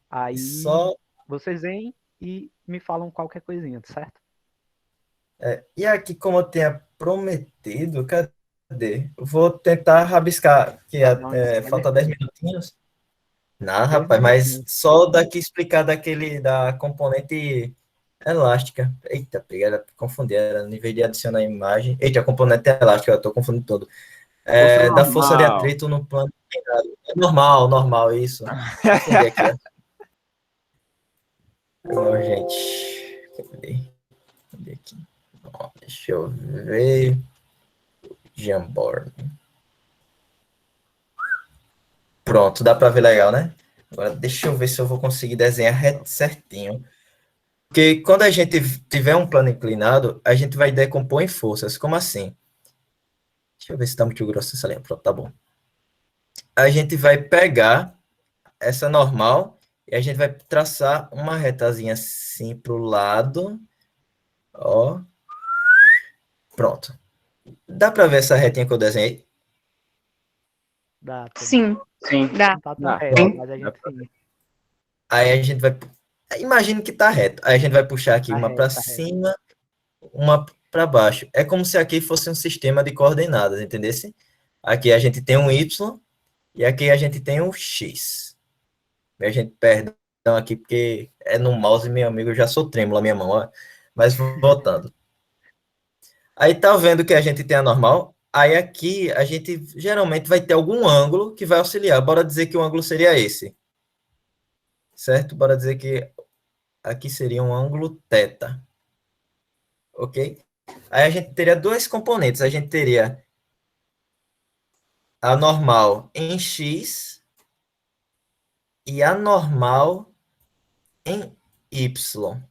Speaker 1: Aí
Speaker 2: Só.
Speaker 1: vocês vêm e me falam qualquer coisinha, certo?
Speaker 2: E aqui, como eu tinha prometido, cadê? Eu vou tentar rabiscar, que falta 10 minutinhos. Não, rapaz, mas só daqui explicar da componente elástica. Eita, peguei, confundi, era no invés de adicionar a imagem. Eita, a componente elástica, eu tô confundindo todo. Da força de atrito no plano inclinado. É normal, isso. Confundi aqui, ó. Gente, cadê aqui? Ó, deixa eu ver. Jamborne. Pronto, dá para ver legal, né? Agora deixa eu ver se eu vou conseguir desenhar certinho. Porque quando a gente tiver um plano inclinado, a gente vai decompor em forças. Como assim? Deixa eu ver se tá muito grosso essa linha. Pronto, tá bom. A gente vai pegar essa normal e a gente vai traçar uma retazinha assim pro lado. Ó. Pronto. Dá para ver essa retinha que eu desenhei?
Speaker 1: Dá, pô,
Speaker 3: Sim,
Speaker 5: Sim.
Speaker 3: dá.
Speaker 1: não tá tão
Speaker 6: Dá.
Speaker 1: reto,
Speaker 5: Sim.
Speaker 1: mas a gente sim.
Speaker 2: Aí a gente vai. Imagine que tá reto. Aí a gente vai puxar aqui
Speaker 1: Tá
Speaker 2: uma
Speaker 1: reto,
Speaker 2: para
Speaker 1: tá reto.
Speaker 2: cima, uma para baixo. É como se aqui fosse um sistema de coordenadas, entendesse? Aqui a gente tem um Y e aqui a gente tem um X. A gente, perdão aqui, porque é no mouse, meu amigo, eu já sou trêmulo a minha mão, ó. Mas voltando. Aí tá vendo que a gente tem a normal? Aí aqui a gente geralmente vai ter algum ângulo que vai auxiliar. Bora dizer que o ângulo seria esse. Certo? Bora dizer que aqui seria um ângulo θ. Ok? Aí a gente teria dois componentes. A gente teria a normal em x e a normal em y.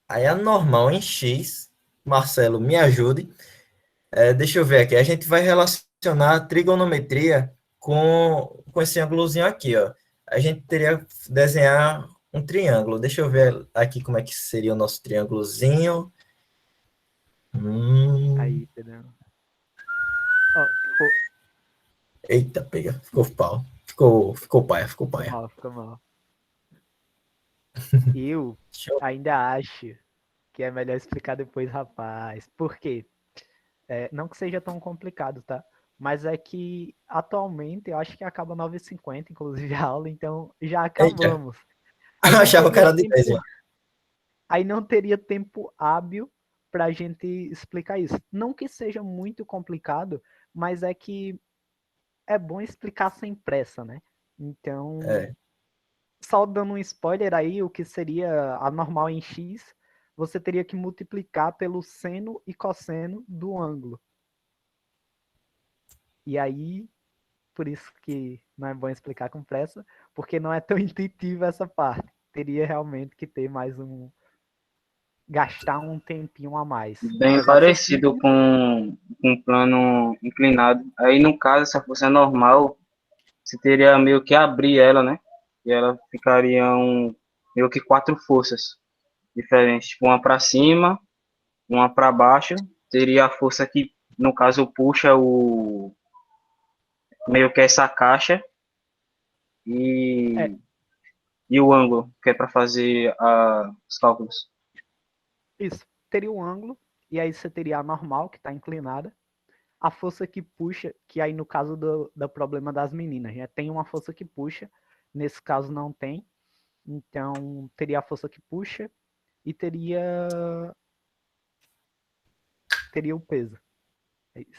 Speaker 2: Aí a normal em x, Marcelo, me ajude. Deixa eu ver aqui. A gente vai relacionar a trigonometria com esse ângulozinho aqui, ó. A gente teria que desenhar um triângulo. Deixa eu ver aqui como é que seria o nosso triângulozinho.
Speaker 1: Aí, Pedro. Ó, ficou,
Speaker 2: Eita, pega. Ficou pau. Ficou paia, ficou
Speaker 1: ficou
Speaker 2: paia.
Speaker 1: mal, ficou mal. Eu
Speaker 2: Deixa eu-
Speaker 1: ainda acho que é melhor explicar depois, rapaz. Por quê? Não que seja tão complicado, tá? Mas é que atualmente eu acho que acaba 9h50, inclusive a aula, então já
Speaker 2: Eita.
Speaker 1: acabamos. Aí
Speaker 2: Eu
Speaker 1: não
Speaker 2: achava o
Speaker 1: teria
Speaker 2: cara de
Speaker 1: tempo,
Speaker 2: 10, mano.
Speaker 1: aí não teria tempo hábil pra gente explicar isso. Não que seja muito complicado, mas é que é bom explicar sem pressa, né? Então,
Speaker 2: É.
Speaker 1: só dando um spoiler aí, o que seria a normal em x, você teria que multiplicar pelo seno e cosseno do ângulo. E aí, por isso que não é bom explicar com pressa, porque não é tão intuitivo essa parte. Teria realmente que ter mais gastar um tempinho a mais.
Speaker 5: Bem
Speaker 1: Mas
Speaker 5: parecido
Speaker 1: acessível.
Speaker 5: com um plano inclinado. Aí, no caso, essa força normal, você teria meio que abrir ela, né? E ela ficaria meio que quatro forças diferentes, tipo uma para cima, uma para baixo. Teria a força que, no caso, puxa meio que essa caixa
Speaker 1: É,
Speaker 5: e o ângulo, que é para fazer os cálculos.
Speaker 1: isso. Teria o ângulo, e aí você teria a normal, que está inclinada. A força que puxa, que aí no caso do problema das meninas, né? Tem uma força que puxa, nesse caso não tem. Então, teria a força que puxa e teria o peso.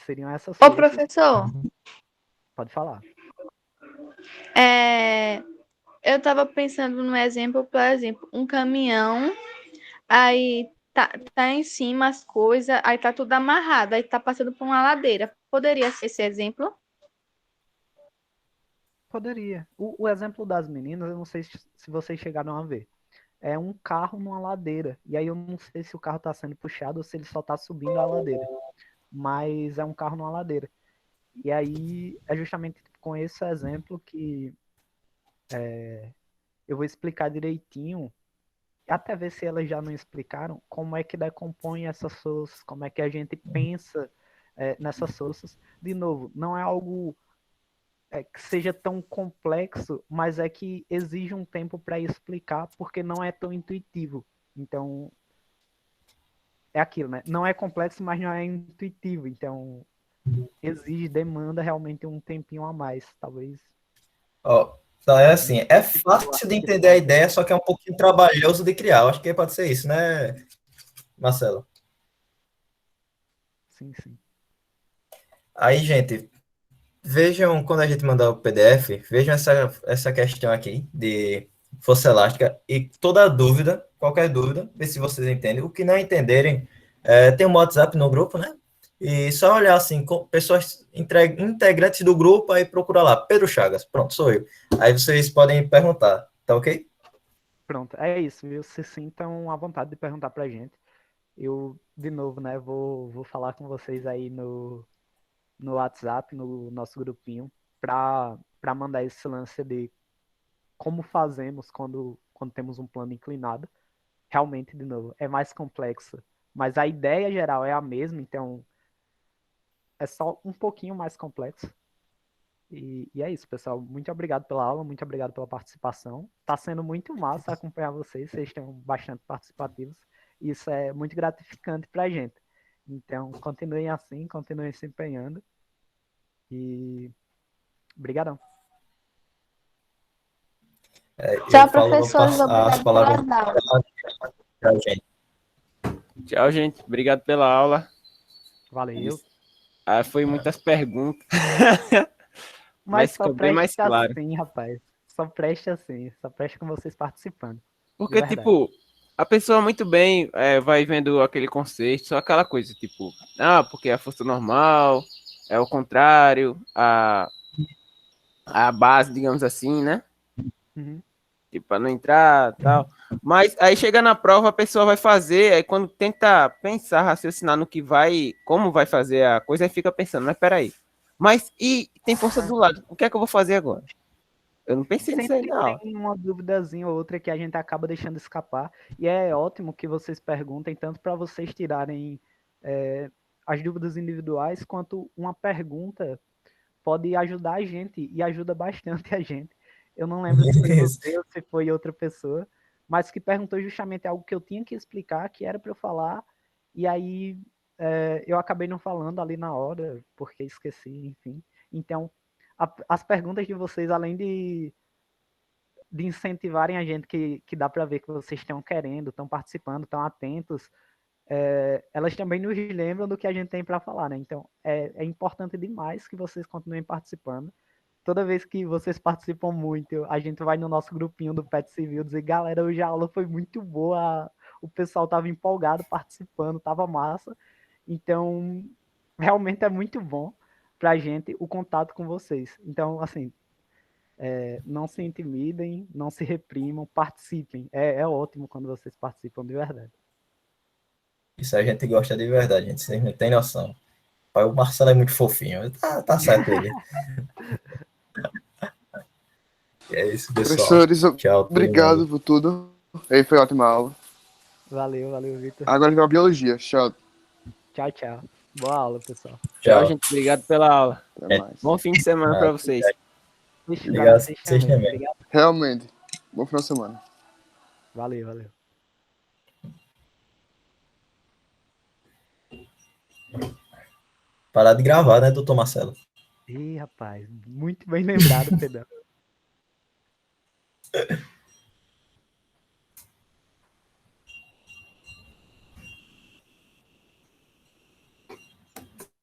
Speaker 1: Seriam essas
Speaker 3: Ô,
Speaker 1: forças.
Speaker 3: professor,
Speaker 1: Pode falar.
Speaker 3: eu estava pensando no exemplo, por exemplo, um caminhão, aí tá em cima as coisas, aí tá tudo amarrado, aí tá passando por uma ladeira. Poderia ser esse exemplo?
Speaker 1: Poderia. O exemplo das meninas, eu não sei se vocês chegaram a ver. É um carro numa ladeira. E aí eu não sei se o carro está sendo puxado ou se ele só está subindo a ladeira. Mas é um carro numa ladeira. E aí é justamente com esse exemplo que eu vou explicar direitinho, até ver se elas já não explicaram, como é que decompõe essas forças, como é que a gente pensa nessas forças. De novo, não é algo que seja tão complexo, mas é que exige um tempo para explicar, porque não é tão intuitivo. Então, é aquilo, né? Não é complexo, mas não é intuitivo. Então, demanda realmente um tempinho a mais, talvez.
Speaker 2: Ó, então é assim, é fácil de entender a ideia, só que é um pouquinho trabalhoso de criar. Eu acho que pode ser isso, né, Marcelo?
Speaker 1: Sim, sim.
Speaker 2: Aí, gente, vejam quando a gente mandar o PDF, vejam essa questão aqui de força elástica e toda qualquer dúvida, vê se vocês entendem. O que não entenderem, tem um WhatsApp no grupo, né? E só olhar assim, com pessoas integrantes do grupo, aí procura lá, Pedro Chagas, pronto, sou eu. Aí vocês podem perguntar, tá ok?
Speaker 1: Pronto, é isso, viu? Se sintam à vontade de perguntar pra gente. Eu, de novo, né, vou falar com vocês aí no WhatsApp, no nosso grupinho, para mandar esse lance de como fazemos quando temos um plano inclinado. Realmente, de novo, é mais complexo, mas a ideia geral é a mesma, então é só um pouquinho mais complexo. E é isso, pessoal. Muito obrigado pela aula, muito obrigado pela participação. Está sendo muito massa acompanhar vocês estão bastante participativos. Isso é muito gratificante para a gente. Então, continuem assim, continuem se empenhando. E brigadão.
Speaker 3: Tchau,
Speaker 2: Eu falo
Speaker 3: professores.
Speaker 2: as
Speaker 3: Obrigado
Speaker 2: palavras
Speaker 3: pelas aulas.
Speaker 2: pra gente.
Speaker 6: Tchau, gente. Obrigado pela aula.
Speaker 1: Valeu.
Speaker 6: Foi muitas perguntas,
Speaker 1: Mas
Speaker 6: mas
Speaker 1: só
Speaker 6: ficou bem mais
Speaker 1: preste
Speaker 6: claro.
Speaker 1: assim, rapaz. Só preste assim. Só preste com vocês participando. De
Speaker 6: Porque,
Speaker 1: verdade.
Speaker 6: tipo, a pessoa muito bem vai vendo aquele conceito, só aquela coisa, tipo, porque a força normal é o contrário, a base, digamos assim, né?
Speaker 1: Uhum.
Speaker 6: Tipo, para não entrar tal. Mas aí chega na prova, a pessoa vai fazer, aí quando tenta pensar, raciocinar no que vai, como vai fazer a coisa, aí fica pensando, mas peraí. Mas e tem força do lado, o que é que eu vou fazer agora? Eu não pensei nisso aí,
Speaker 1: Sempre
Speaker 6: não.
Speaker 1: tem uma duvidazinha ou outra que a gente acaba deixando escapar. E é ótimo que vocês perguntem, tanto para vocês tirarem as dúvidas individuais, quanto uma pergunta pode ajudar a gente e ajuda bastante a gente. Eu não lembro se foi você ou se foi outra pessoa, mas que perguntou justamente algo que eu tinha que explicar, que era para eu falar, e aí eu acabei não falando ali na hora, porque esqueci, enfim. Então, as perguntas de vocês, além de incentivarem a gente, que dá para ver que vocês estão querendo, estão participando, estão atentos, elas também nos lembram do que a gente tem para falar, né? Então, é importante demais que vocês continuem participando. Toda vez que vocês participam muito, a gente vai no nosso grupinho do Pet Civil dizer, galera, hoje a aula foi muito boa, o pessoal estava empolgado participando, estava massa. Então, realmente é muito bom para a gente o contato com vocês. Então, assim, não se intimidem, não se reprimam, participem. É ótimo quando vocês participam de verdade.
Speaker 2: Isso a gente gosta de verdade, gente. Vocês não têm noção. O Marcelo é muito fofinho. Tá certo ele. E é isso, pessoal.
Speaker 4: Professores,
Speaker 2: Tchau, todo
Speaker 4: obrigado
Speaker 2: mundo.
Speaker 4: por tudo. Aí foi ótima aula.
Speaker 1: Valeu, Vitor.
Speaker 4: Agora vem a biologia. Tchau.
Speaker 1: Tchau. Boa aula, pessoal.
Speaker 6: Tchau, gente. Obrigado pela aula.
Speaker 4: Até mais.
Speaker 6: Bom fim de semana para vocês.
Speaker 1: Vixe,
Speaker 2: Obrigado
Speaker 1: pra
Speaker 2: a
Speaker 1: vocês
Speaker 2: vocês
Speaker 1: também.
Speaker 2: também.
Speaker 1: Obrigado.
Speaker 4: Realmente. Bom final de semana.
Speaker 1: Valeu.
Speaker 2: Parar de gravar, né, doutor Marcelo?
Speaker 1: Ih, rapaz, muito bem lembrado, Pedro.